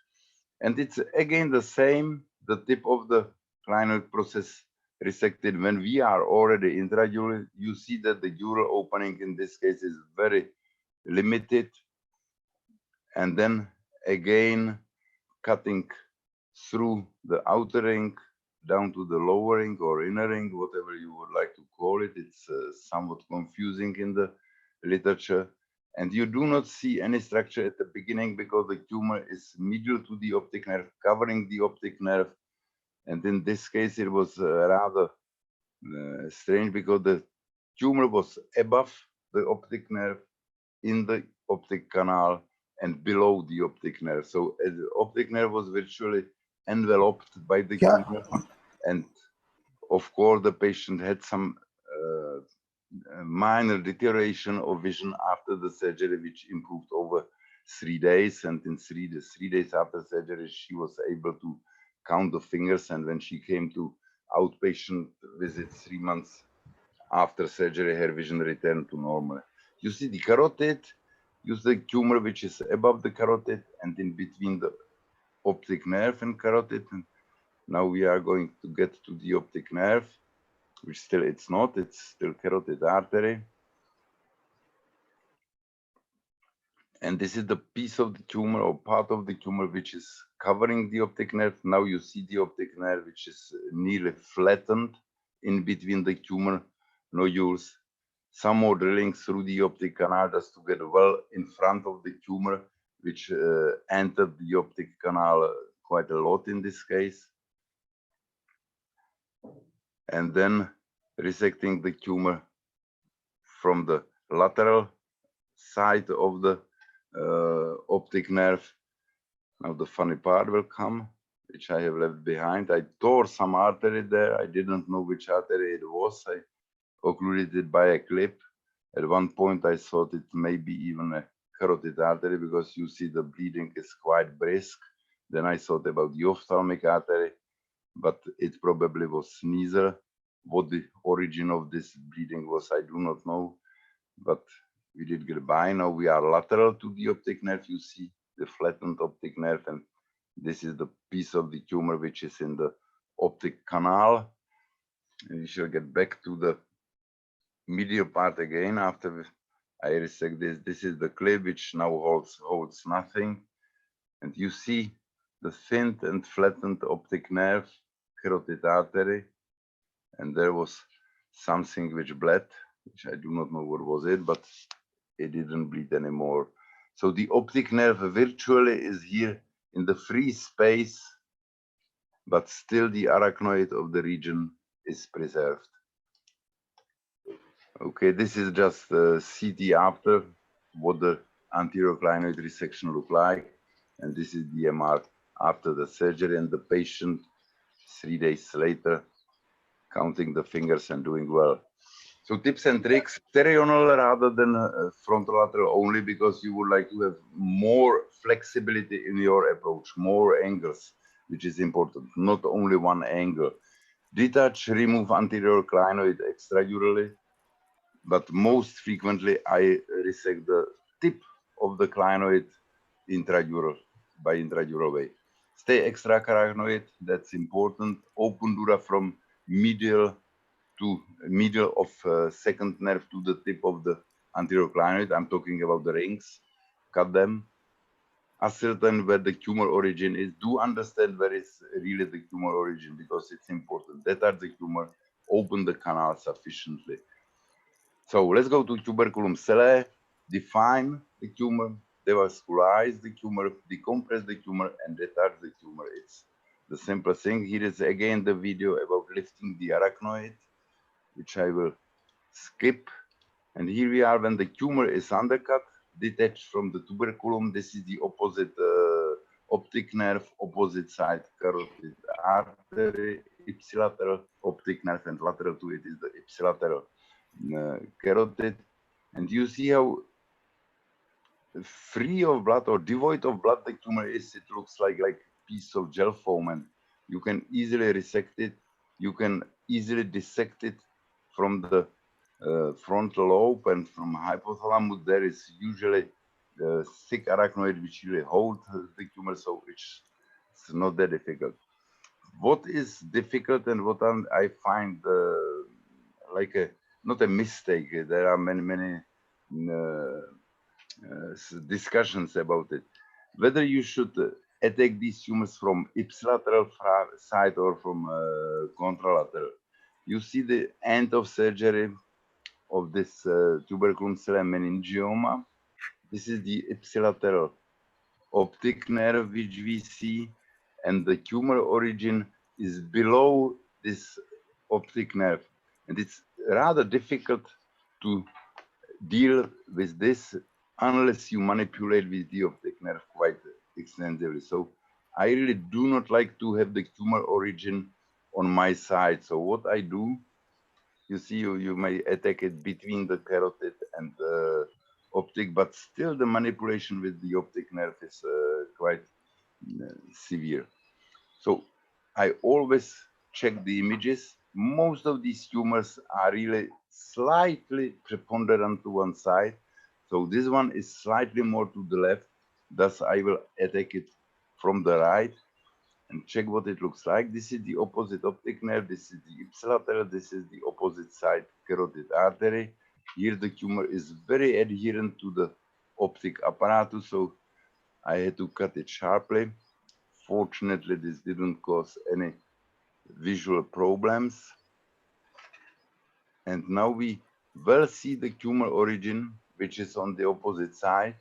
And it's again the same, the tip of the clinoid process resected. When we are already intradural, you see that the dural opening in this case is very limited. And then again, cutting through the outer ring down to the lower ring or inner ring, whatever you would like to call it. It's somewhat confusing in the literature. And you do not see any structure at the beginning because the tumor is medial to the optic nerve, covering the optic nerve. And in this case, it was rather strange because the tumor was above the optic nerve, in the optic canal, and below the optic nerve. So the optic nerve was virtually enveloped by the tumor. And of course, the patient had some minor deterioration of vision after the surgery, which improved over 3 days. And in 3 days after surgery, she was able to count the fingers. And when she came to outpatient visit 3 months after surgery, her vision returned to normal. You see the carotid, use the tumor which is above the carotid and in between the optic nerve and carotid. And now we are going to get to the optic nerve. which still it's not, it's still carotid artery. And this is the piece of the tumor or part of the tumor which is covering the optic nerve. Now you see the optic nerve, which is nearly flattened in between the tumor nodules. Some more drilling through the optic canal just to get well in front of the tumor, which entered the optic canal quite a lot in this case. And then resecting the tumor from the lateral side of the optic nerve. Now the funny part will come, which I have left behind. I tore some artery there. I didn't know which artery it was. I occluded it by a clip. At one point I thought it may be even a carotid artery because you see the bleeding is quite brisk. Then I thought about the ophthalmic artery, but it probably was neither. What the origin of this bleeding was, I do not know, but we did get by. Now we are lateral to the optic nerve. You see the flattened optic nerve, and this is the piece of the tumor which is in the optic canal. And we shall get back to the medial part again after I resect this. This is the clip which now holds nothing. And you see the thinned and flattened optic nerve, carotid artery, and there was something which bled, which I do not know what was it, but it didn't bleed anymore. So the optic nerve virtually is here in the free space, but still the arachnoid of the region is preserved. Okay, this is just CT after what the anterior clinoid resection look like, and this is the MR after the surgery, and the patient 3 days later counting the fingers and doing well. So tips and tricks, stereonal rather than frontolateral only because you would like to have more flexibility in your approach, more angles, which is important, not only one angle. Detach, remove anterior clinoid extradurally, but most frequently I resect the tip of the clinoid intradural, by intradural way. Stay extracarachnoid, that's important. Open dura from medial to middle of second nerve to the tip of the anterior clinoid. I'm talking about the rings. Cut them. Ascertain where the tumor origin is. Do understand where is really the tumor origin because it's important. Detach the tumor. Open the canal sufficiently. So let's go to tuberculum cellae. Define the tumor. Devascularize the tumor. Decompress the tumor and detach the tumor. It's the simplest thing. Here is again the video about lifting the arachnoid, which I will skip. And here we are when the tumor is undercut, detached from the tuberculum. This is the opposite optic nerve, opposite side carotid artery, ipsilateral optic nerve, and lateral to it is the ipsilateral carotid. And you see how free of blood or devoid of blood the tumor is. It looks like a piece of gel foam, and you can easily resect it. You can easily dissect it from the frontal lobe and from hypothalamus. There is usually the thick arachnoid which really holds the tumor, so it's not that difficult. What is difficult and what I find like not a mistake, there are many discussions about it, whether you should attack these tumors from ipsilateral side or from contralateral. You see the end of surgery of this tuberculum cellae meningioma. This is the ipsilateral optic nerve which we see, and the tumor origin is below this optic nerve. And it's rather difficult to deal with this unless you manipulate with the optic nerve quite extensively. So I really do not like to have the tumor origin on my side. So what I do, you see, you may attack it between the carotid and the optic, but still the manipulation with the optic nerve is quite severe. So I always check the images. Most of these tumors are really slightly preponderant to one side. So this one is slightly more to the left. Thus I will attack it from the right. and check what it looks like. This is the opposite optic nerve. This is the ipsilateral. This is the opposite side carotid artery. Here the tumor is very adherent to the optic apparatus, so I had to cut it sharply. Fortunately, this didn't cause any visual problems. And now we will see the tumor origin, which is on the opposite side.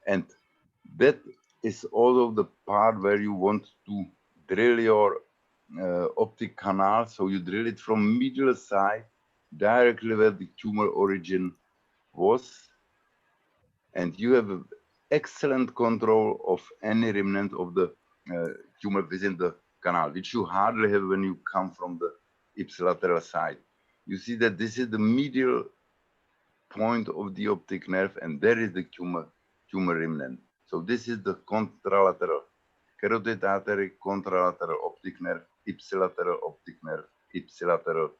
And that is also the part where you want to drill your optic canal. So you drill it from medial side directly where the tumor origin was. And you have excellent control of any remnant of the tumor within the canal, which you hardly have when you come from the ipsilateral side. You see that this is the medial point of the optic nerve, and there is the tumor remnant. So this is the contralateral carotid artery, contralateral optic nerve, ipsilateral optic nerve, ipsilateral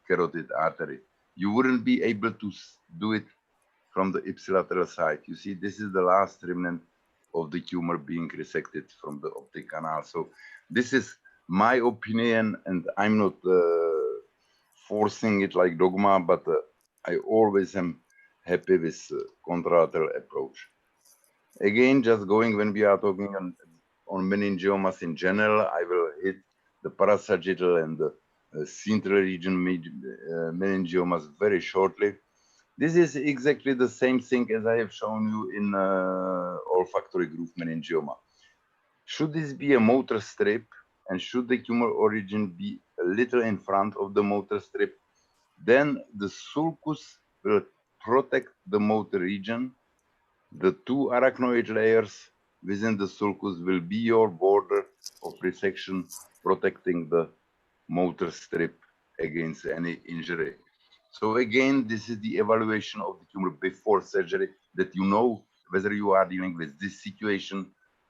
carotid artery. You wouldn't be able to do it from the ipsilateral side. You see, this is the last remnant of the tumor being resected from the optic canal. So this is my opinion, and I'm not forcing it like dogma, but I always am happy with contralateral approach. Again, just going when we are talking on meningiomas in general, I will hit the parasagittal and the central region meningiomas very shortly. This is exactly the same thing as I have shown you in olfactory groove meningioma. Should this be a motor strip, and should the tumor origin be a little in front of the motor strip, then the sulcus will protect the motor region. The two arachnoid layers within the sulcus will be your border of resection, protecting the motor strip against any injury. So again, this is the evaluation of the tumor before surgery, that you know whether you are dealing with this situation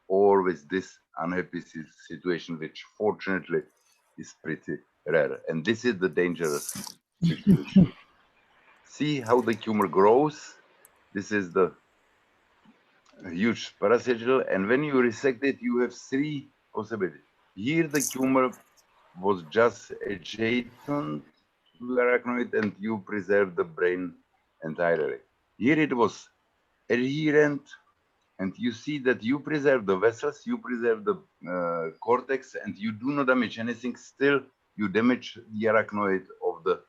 or with this unhappy situation, which fortunately is pretty rare. And this is the dangerous situation. See how the tumor grows. This is the huge parasagittal, and when you resect it, you have three possibilities. Here the tumor was just adjacent to the arachnoid, and you preserve the brain entirely. Here it was adherent, and you see that you preserve the vessels, you preserve the cortex, and you do not damage anything. Still, you damage the arachnoid of the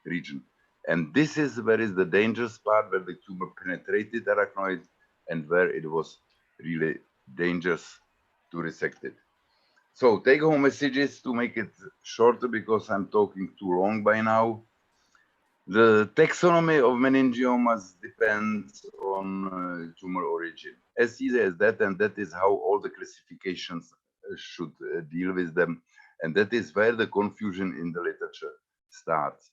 region. And this is where is the dangerous part, where the tumor penetrated arachnoid and where it was really dangerous to resect it. So take-home messages to make it shorter, because I'm talking too long by now. The taxonomy of meningiomas depends on tumor origin. As easy as that, and that is how all the classifications should deal with them. And that is where the confusion in the literature starts.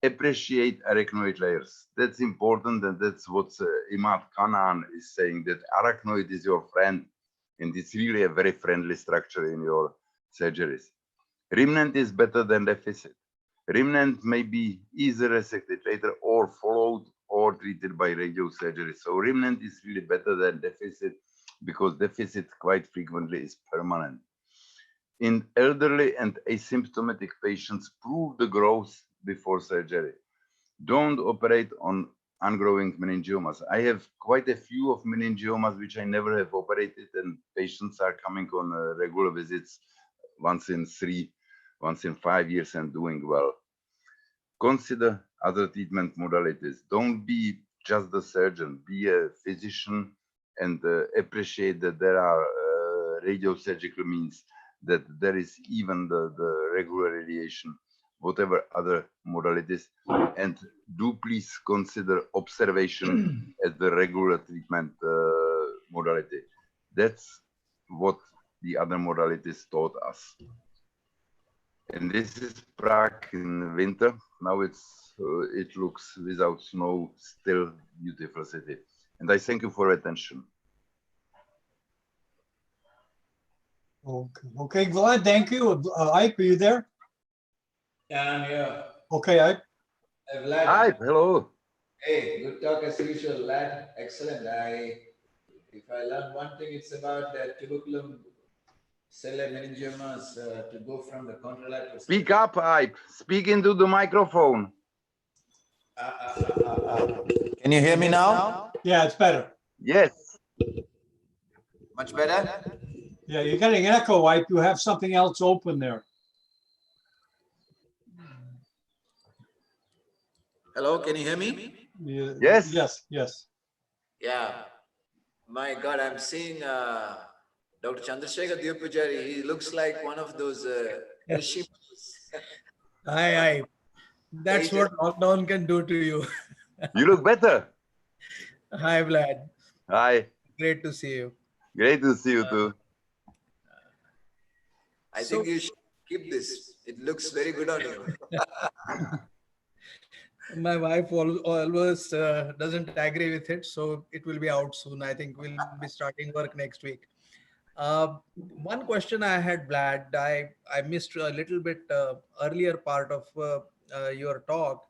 Appreciate arachnoid layers. That's important, and that's what Imad Kanan is saying, that arachnoid is your friend, and it's really a very friendly structure in your surgeries. Remnant is better than deficit. Remnant may be either resected later or followed or treated by radiosurgery. So remnant is really better than deficit, because deficit quite frequently is permanent. In elderly and asymptomatic patients, prove the growth before surgery. Don't operate on ungrowing meningiomas. I have quite a few of meningiomas which I never have operated, and patients are coming on regular visits once in 3, once in 5 years and doing well. Consider other treatment modalities. Don't be just the surgeon, be a physician, and appreciate that there are radiosurgical means, that there is even the regular radiation, whatever other modalities, and do please consider observation as the regular treatment modality. That's what the other modalities taught us. And this is Prague in winter. Now it looks without snow, still beautiful city. And I thank you for your attention. Okay, Vlad, thank you. Ike, are you there? Yeah, I'm here. Okay, Ike. Vlad. Hi, hello. Hey, good talk as usual, Vlad. Excellent. If I learned one thing, it's about tuberculum cellular meningiomas to go from the contralateral. Speak up, Ipe. Speak into the microphone. Can you hear me now? Yeah, it's better. Yes. Much better? Yeah, you're getting echo, White. You have something else open there. Hello, can you hear me? Yes. Yes, yes. Yeah. My God, I'm seeing Dr. Chandrasekhar Pujari. He looks like one of those rishi. Hi. That's Ages. what lockdown can do to you. You look better. Hi, Vlad. Hi. Great to see you. Great to see you too. I think you should keep this. It looks very good on you. My wife always doesn't agree with it, so it will be out soon. I think we'll be starting work next week. One question I had, Vlad, I missed a little bit earlier part of your talk,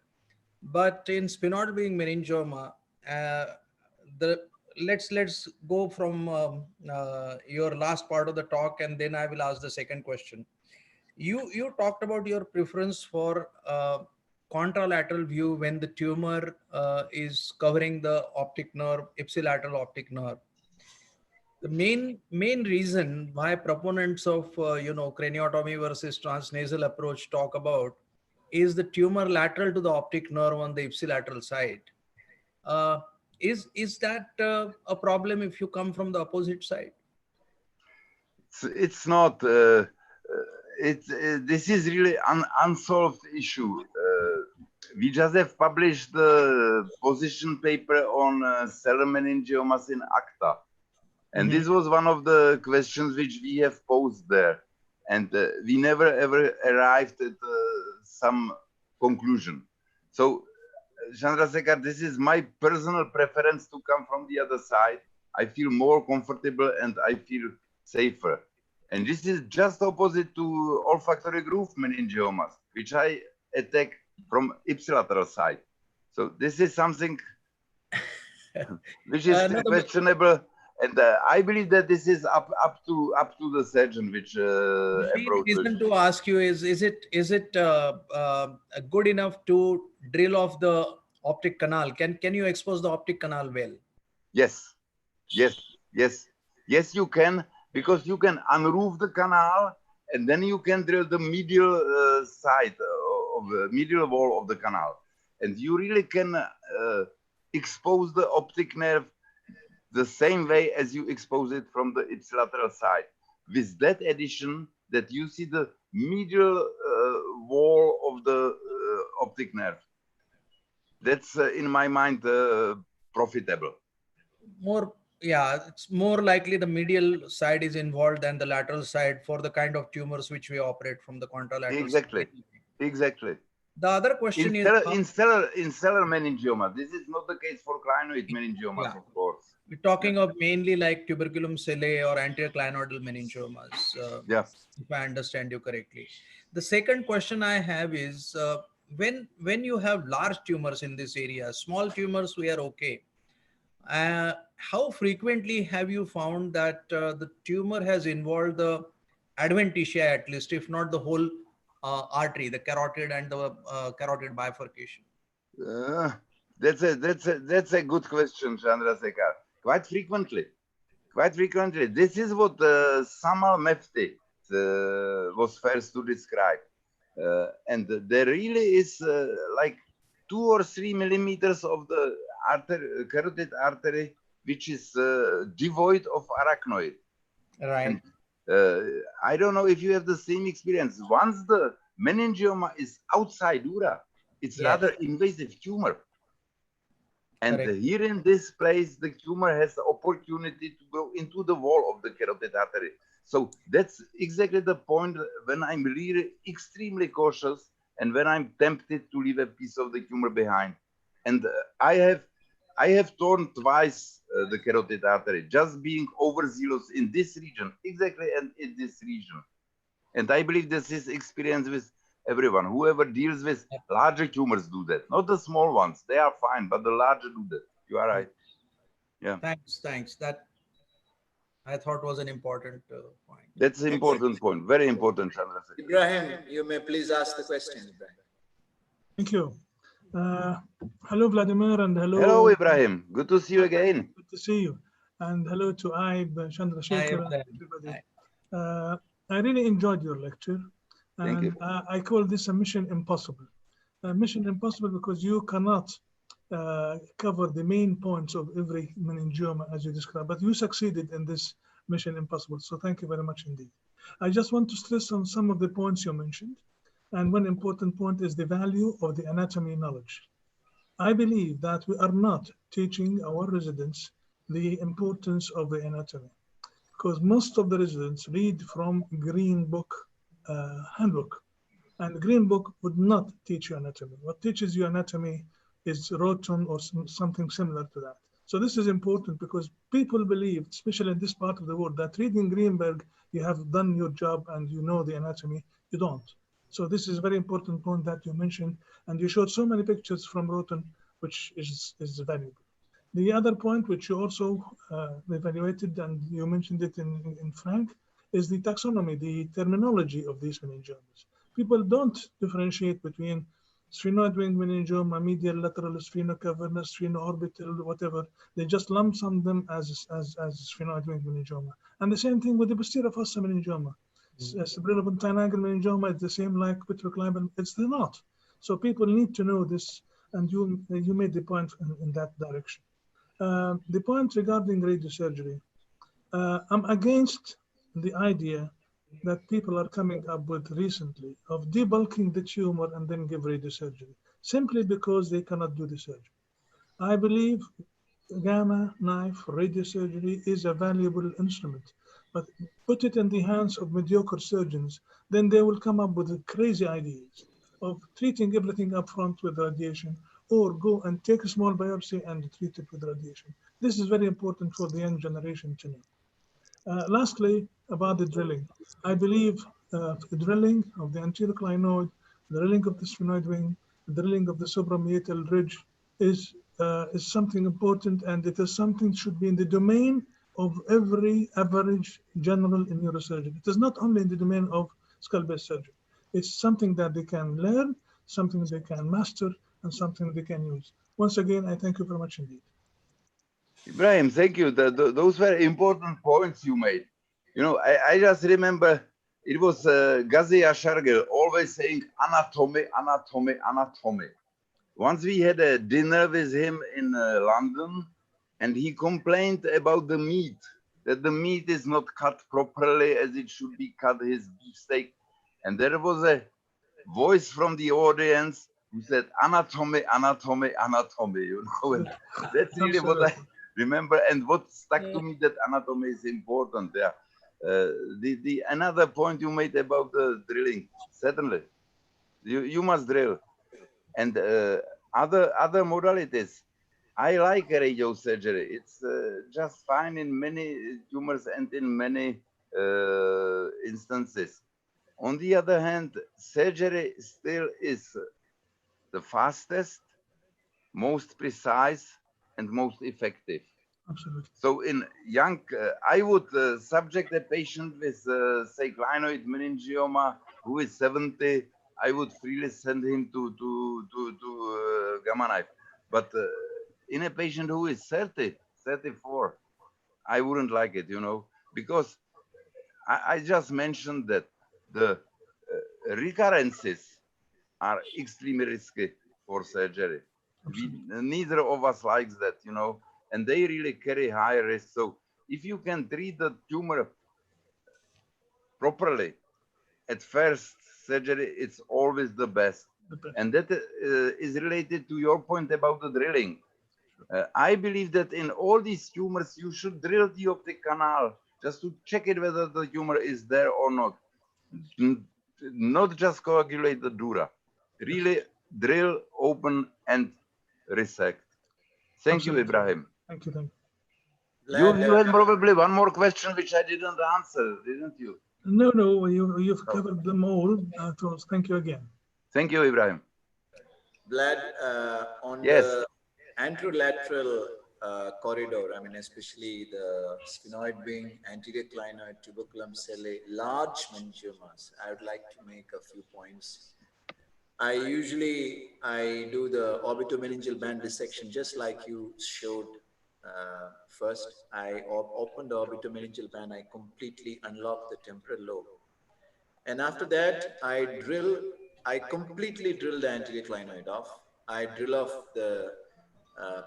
but in sphenoid being meningioma, the let's go from your last part of the talk, and then I will ask the second question. You talked about your preference for contralateral view when the tumor is covering the optic nerve, ipsilateral optic nerve. The main reason why proponents of craniotomy versus transnasal approach talk about is the tumor lateral to the optic nerve on the ipsilateral side. Uh, is that a problem if you come from the opposite side? It's not. This is really an unsolved issue. We just have published the position paper on cellular meningiomas in ACTA. And this was one of the questions which we have posed there. And we never ever arrived at some conclusion. So, Chandrasekhar, this is my personal preference to come from the other side. I feel more comfortable and I feel safer. And this is just opposite to olfactory groove meningiomas, which I attack from ipsilateral side. So this is something which is questionable. And I believe that this is up to the surgeon which approach. The reason to ask you is it good enough to drill off the optic canal? Can you expose the optic canal well? Yes, you can, because you can unroof the canal and then you can drill the medial side of the medial wall of the canal, and you really can expose the optic nerve the same way as you expose it from the ipsilateral side, with that addition that you see the medial wall of the optic nerve. That's in my mind profitable. It's more likely the medial side is involved than the lateral side for the kind of tumors which we operate from the contralateral side. Exactly. The other question is in cellular meningioma. This is not the case for clinoid meningiomas, of course. We're talking of mainly like tuberculum cellae or anterior clinoidal meningiomas, if I understand you correctly. The second question I have is when you have large tumors in this area, small tumors we are okay. How frequently have you found that the tumor has involved the adventitia, at least, if not the whole artery, the carotid and the carotid bifurcation? That's a good question, Chandrasekhar. Quite frequently. This is what Samal Mefti was first to describe. And there really is like 2 or 3 millimeters of the carotid artery, which is devoid of arachnoid. Right. And, I don't know if you have the same experience. Once the meningioma is outside dura, it's rather invasive tumor. And here in this place, the tumor has the opportunity to go into the wall of the carotid artery. So that's exactly the point when I'm really extremely cautious and when I'm tempted to leave a piece of the tumor behind. And I have torn twice the carotid artery, just being overzealous in this region, exactly and in this region. And I believe this is experience with everyone. Whoever deals with larger tumors do that. Not the small ones. They are fine, but the larger do that. You are right. Yeah. Thanks. I thought was an important point. That's an important point, very important, Chandrasekhar. Ibrahim, you may please ask the question, Ibrahim. Thank you. Hello, Vladimir, and hello. Hello, Ibrahim. Good to see you again. Good to see you. And hello to Aib, Chandrasekhar, and Hi, everybody. Hi. I really enjoyed your lecture. Thank And you. I call this a mission impossible. Mission impossible because you cannot cover the main points of every meningioma as you described, but you succeeded in this mission impossible. So thank you very much indeed. I just want to stress on some of the points you mentioned. And one important point is the value of the anatomy knowledge. I believe that we are not teaching our residents the importance of the anatomy because most of the residents read from Green Book handbook, and Green Book would not teach you anatomy. What teaches you anatomy is Roton or something similar to that. So this is important because people believe, especially in this part of the world, that reading Greenberg, you have done your job and you know the anatomy. You don't. So this is a very important point that you mentioned, and you showed so many pictures from Roton, which is valuable. The other point, which you also evaluated, and you mentioned it in Frank, is the taxonomy, the terminology of these meningiomas. People don't differentiate between sphenoid wing meningioma, medial lateral sphenocavernos, sphenoorbital, whatever. They just lump sum them as sphenoid wing meningioma. And the same thing with the posterior fossa meningioma. Cerebropontine meningioma is the same like petroclival. It's not. So people need to know this, and you made the point in that direction. The point regarding radiosurgery, I'm against the idea that people are coming up with recently of debulking the tumor and then give radiosurgery, simply because they cannot do the surgery. I believe gamma knife radiosurgery is a valuable instrument, but put it in the hands of mediocre surgeons, then they will come up with crazy ideas of treating everything up front with radiation, or go and take a small biopsy and treat it with radiation. This is very important for the young generation to know. Lastly, about the drilling. I believe the drilling of the anterior clinoid, the drilling of the sphenoid wing, the drilling of the suprameatal ridge is something important, and it is something that should be in the domain of every average general in neurosurgery. It is not only in the domain of skull-based surgery. It's something that they can learn, something they can master, and something they can use. Once again, I thank you very much indeed. Ibrahim, thank you. Those were important points you made. You know, I just remember it was Ghazi Ashargil always saying anatomy, anatomy, anatomy. Once we had a dinner with him in London, and he complained about the meat, that the meat is not cut properly as it should be cut, his beefsteak. And there was a voice from the audience who said anatomy, anatomy, anatomy, you know. And that's really what I remember, and what stuck to me, that anatomy is important. Yeah. The another point you made about the drilling, certainly you must drill, and other modalities. I like radiosurgery. It's just fine in many tumors and in many instances. On the other hand, surgery still is the fastest, most precise, and most effective. Absolutely. So in young, I would subject a patient with, say, clinoid meningioma who is 70. I would freely send him to gamma knife. But in a patient who is 30, 34, I wouldn't like it, you know, because I just mentioned that the recurrences are extremely risky for surgery. Neither of us likes that, you know, and they really carry high risk. So if you can treat the tumor properly at first surgery, it's always the best. And that is related to your point about the drilling. I believe that in all these tumors, you should drill the optic canal just to check it whether the tumor is there or not. Not just coagulate the dura. Really drill, open, and resect. Thank you, Ibrahim. Thank you. You had probably one more question which I didn't answer, didn't you? No, you've covered them all. So thank you again. Thank you, Ibrahim. Vlad, on yes. the anterolateral corridor, I mean, especially the sphenoid being, anterior clinoid, tuberculum cellae, large meningiomas, I would like to make a few points. I do the orbitomeningeal band dissection, just like you showed first. I open the orbitomeningeal band, I completely unlock the temporal lobe. And after that, I completely drill the anterior clinoid off. I drill off the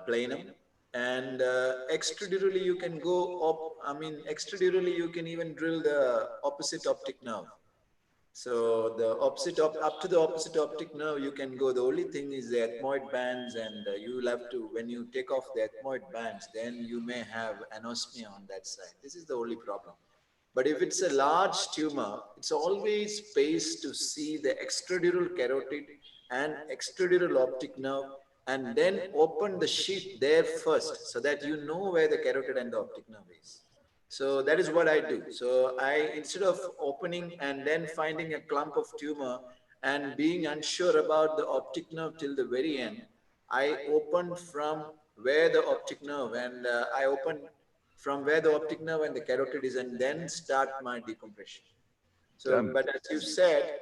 planum. And extradurally, you can extradurally, you can even drill the opposite optic nerve. So the up to the opposite optic nerve, you can go. The only thing is the ethmoid bands, and you will have to, when you take off the ethmoid bands, then you may have anosmia on that side. This is the only problem. But if it's a large tumor, it's always pays to see the extradural carotid and extradural optic nerve, and then open the sheath there first, so that you know where the carotid and the optic nerve is. So that is what I do. So instead of opening and then finding a clump of tumor and being unsure about the optic nerve till the very end, I open from where the optic nerve and I open from where the optic nerve and the carotid is, and then start my decompression. So, but as you said,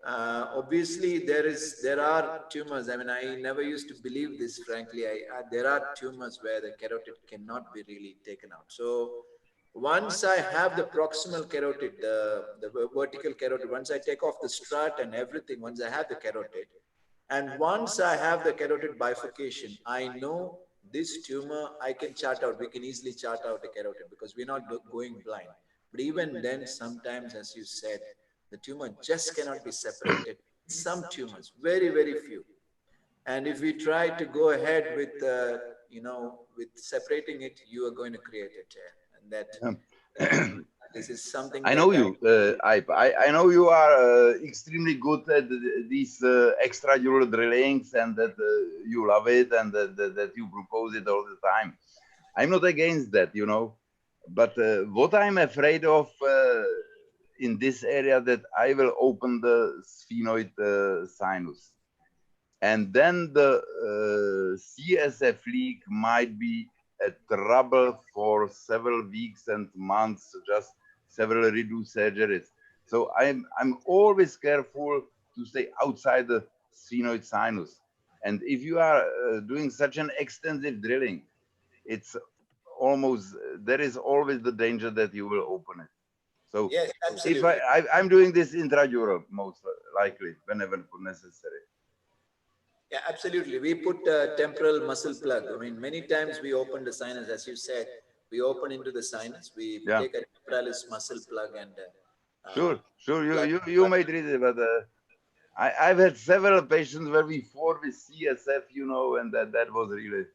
obviously there are tumors. I mean, I never used to believe this, frankly. There are tumors where the carotid cannot be really taken out. So once I have the proximal carotid, the vertical carotid, once I take off the strut and everything, once I have the carotid, and once I have the carotid bifurcation, I know this tumor, I can chart out. We can easily chart out the carotid because we're not going blind. But even then, sometimes, as you said, the tumor just cannot be separated. Some tumors, very, very few. And if we try to go ahead with, with separating it, you are going to create a tear. And that this is something I know you, I know you are extremely good at these extradural drillings, and that you love it, and that you propose it all the time. I'm not against that, you know, but what I'm afraid of in this area, that I will open the sphenoid sinus, and then the CSF leak might be a trouble for several weeks and months, just several redo surgeries. So I'm always careful to stay outside the sphenoid sinus. And if you are doing such an extensive drilling, it's almost, there is always the danger that you will open it. So yes, if I'm doing this intradural, most likely, whenever necessary. Yeah, absolutely. We put a temporal muscle plug. I mean, many times we open the sinus, as you said, we open into the sinus, we take a temporalis muscle plug and sure, you may treat it, but I've had several patients where we fought with CSF, you know, and that was really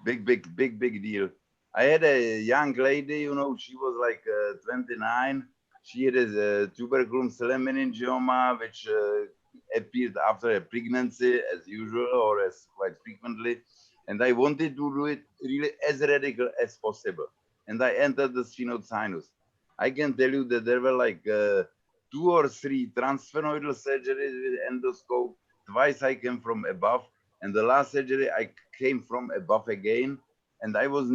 big deal. I had a young lady, you know, she was like 29. She had a tuberculum cellae meningioma, which appeared after a pregnancy, as usual, or as quite frequently. And I wanted to do it really as radical as possible. And I entered the sphenoid sinus. I can tell you that there were like 2 or 3 transsphenoidal surgeries with endoscope. Twice I came from above, and the last surgery I came from above again, and I was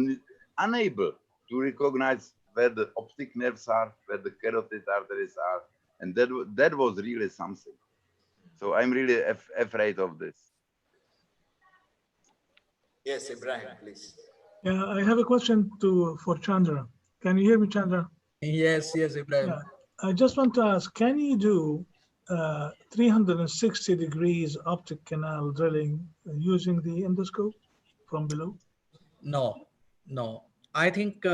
unable to recognize where the optic nerves are, where the carotid arteries are, and that was really something. So I'm really afraid of this. Yes, Ibrahim, please. Yeah, I have a question for Chandra. Can you hear me, Chandra? Yes, Ibrahim. Yeah, I just want to ask, can you do 360 degrees optic canal drilling using the endoscope from below? No. I think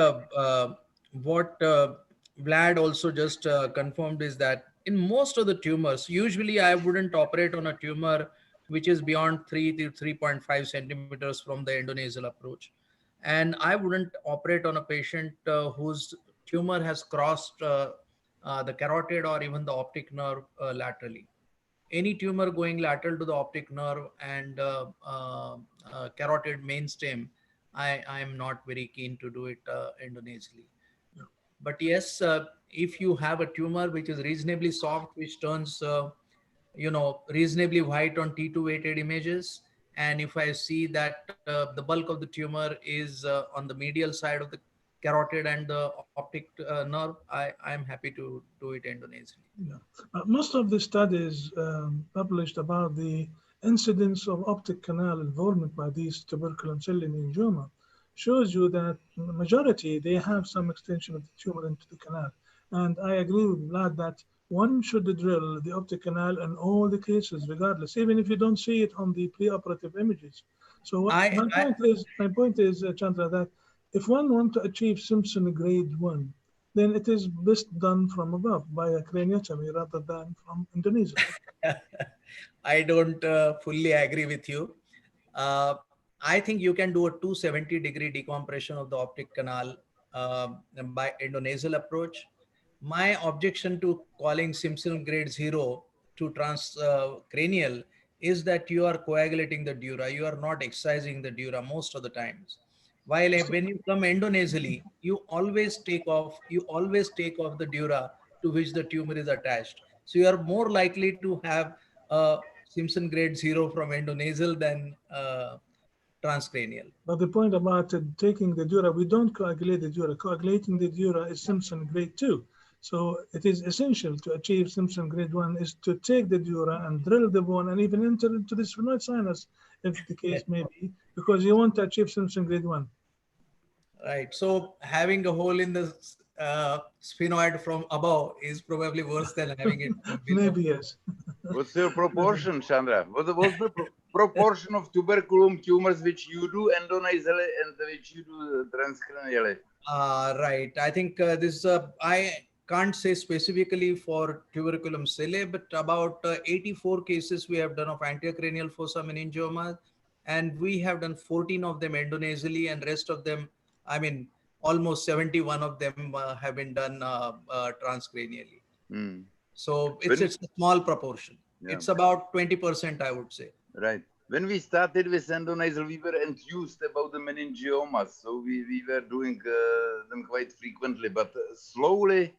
what Vlad also just confirmed is that in most of the tumors, usually I wouldn't operate on a tumor which is beyond 3 to 3.5 centimeters from the endonasal approach. And I wouldn't operate on a patient whose tumor has crossed the carotid or even the optic nerve laterally. Any tumor going lateral to the optic nerve and carotid mainstem, I am not very keen to do it endonasally. But yes, if you have a tumor which is reasonably soft, which turns reasonably white on T2 weighted images, And if I see that the bulk of the tumor is on the medial side of the carotid and the optic nerve, I am happy to do it endonasally. Yeah. Most of the studies published about the incidence of optic canal involvement by these tuberculum cell meningioma shows you that majority, they have some extension of the tumor into the canal. And I agree with Vlad that one should drill the optic canal in all the cases, regardless, even if you don't see it on the preoperative images. So my point is, Chandra, that if one wants to achieve Simpson grade 1, then it is best done from above by a craniotomy rather than from Indonesia. I don't fully agree with you. Uh, I think you can do a 270-degree decompression of the optic canal by endonasal approach. My objection to calling Simpson grade 0 to transcranial is that you are coagulating the dura. You are not excising the dura most of the times. While when you come endonasally, you always take off the dura to which the tumor is attached. So you are more likely to have Simpson grade 0 from endonasal than transcranial. But the point about taking the dura, we don't coagulate the dura. Coagulating the dura is Simpson grade 2. So it is essential to achieve Simpson grade 1 is to take the dura and drill the bone and even enter into the sphenoid sinus, if the case may be, because you want to achieve Simpson grade 1. Right. So having a hole in the sphenoid from above is probably worse than having it from below. Maybe yes. What's your proportion, Chandra? What's the proportion of tuberculum tumors which you do endonasally and which you do transcranially? Right. I think this I can't say specifically for tuberculum cellae, but about 84 cases we have done of anterocranial fossa meningioma, and we have done 14 of them endonasally, and rest of them, I mean, almost 71 of them have been done transcranially. Mm. So it's a small proportion. Yeah. It's about 20%, I would say. Right. When we started with endonasal, we were enthused about the meningiomas, so we were doing them quite frequently. But slowly,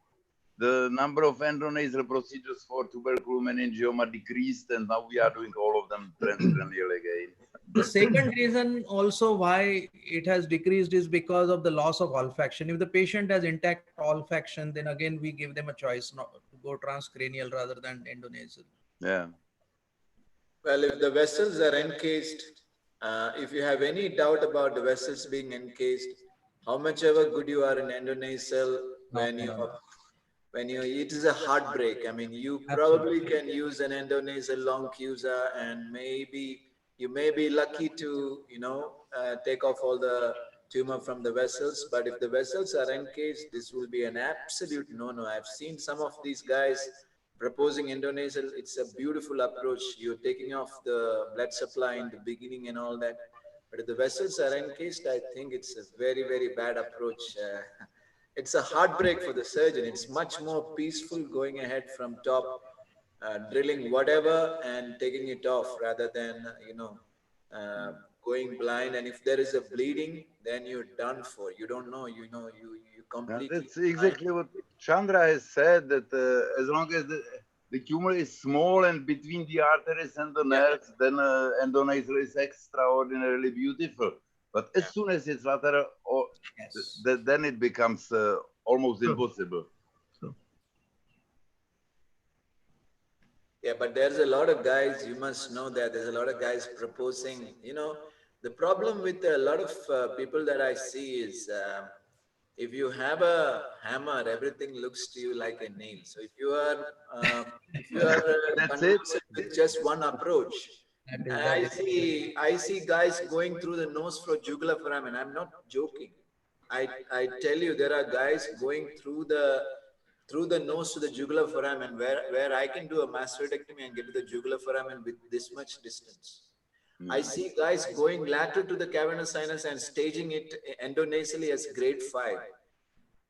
the number of endonasal procedures for tuberculum meningioma decreased, and now we are doing all of them transcranial again. The second reason also why it has decreased is because of the loss of olfaction. If the patient has intact olfaction, then again we give them a choice not to go transcranial rather than endonasal. Yeah. Well, if the vessels are encased, if you have any doubt about the vessels being encased, how much ever good you are in endonasal, when you it is a heartbreak. I mean, you probably can use an endonasal long CUSA, and maybe you may be lucky to, take off all the tumor from the vessels. But if the vessels are encased, this will be an absolute no-no. I've seen some of these guys proposing endonasal. It's a beautiful approach. You're taking off the blood supply in the beginning and all that. But if the vessels are encased, I think it's a very, very bad approach. It's a heartbreak for the surgeon. It's much more peaceful going ahead from top, drilling whatever and taking it off rather than, going blind. And if there is a bleeding, then you're done for. You don't know, you completely. That's exactly what Chandra has said, that as long as the tumor is small and between the arteries and the nerves, then endonasal is extraordinarily beautiful. But as soon as it's lateral, then it becomes almost impossible. Yeah, but there's a lot of guys, you must know that there's a lot of guys proposing, the problem with a lot of people that I see is, if you have a hammer, everything looks to you like a nail. So if you are convinced with just one approach, I see guys going through the nose for jugular foramen. I'm not joking. I tell you, there are guys going through the nose to the jugular foramen where I can do a mastoidectomy and get to the jugular foramen with this much distance. I see guys going lateral to the cavernous sinus and staging it endonasally as grade 5.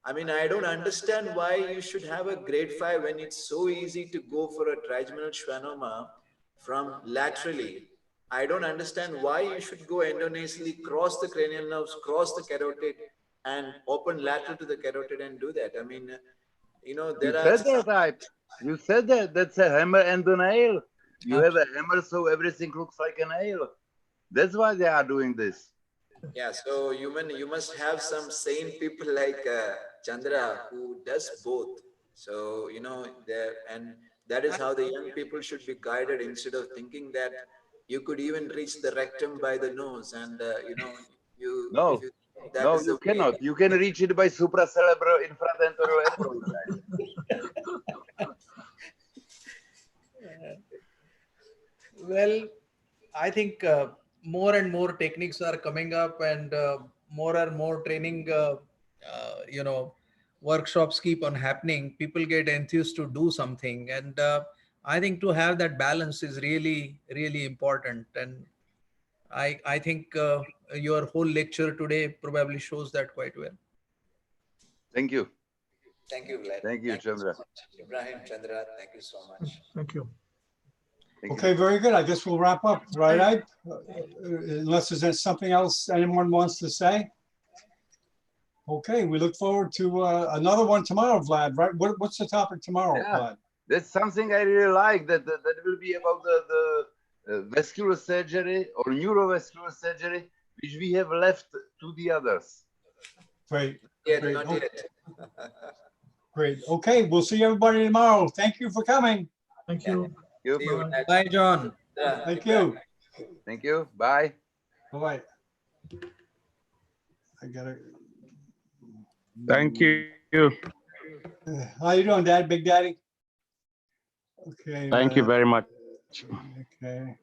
I mean, I don't understand why you should have a grade 5 when it's so easy to go for a trigeminal schwannoma from laterally. I don't understand why you should go endonasally, cross the cranial nerves, cross the carotid, and open lateral to the carotid and do that. I mean, You said that. That's a hammer and a nail. You have a hammer, so everything looks like a nail. That's why they are doing this. Yeah, so you must have some sane people like Chandra who does both. So, you know, and that is how the young people should be guided instead of thinking that you could even reach the rectum by the nose. And, you know, No, if you think that no, is the you way. cannot. You can reach it by supracerebral infratemporal approach. Well, I think more and more techniques are coming up, and more and more training, workshops keep on happening. People get enthused to do something, and I think to have that balance is really, really important. And I think your whole lecture today probably shows that quite well. Thank you. Thank you, Vlad. Thank you, Chandra. So much. Ibrahim, Chandra, thank you so much. Thank you. Thank you. Okay, very good. I guess we'll wrap up, right, Ike? Unless there's something else anyone wants to say. Okay, we look forward to another one tomorrow, Vlad, right? What's the topic tomorrow, Yeah. Vlad? That's something I really like, that will be about the vascular surgery or neurovascular surgery, which we have left to the others. Great, Yet, great, not okay, yet. great. Okay, we'll see everybody tomorrow. Thank you for coming. Thank you. Thank See you. you. Bye. Bye, John. Thank you. Thank you. Bye. Bye-bye. I gotta. Thank you. How you doing, Dad? Big Daddy? Okay. Thank you very much. Okay.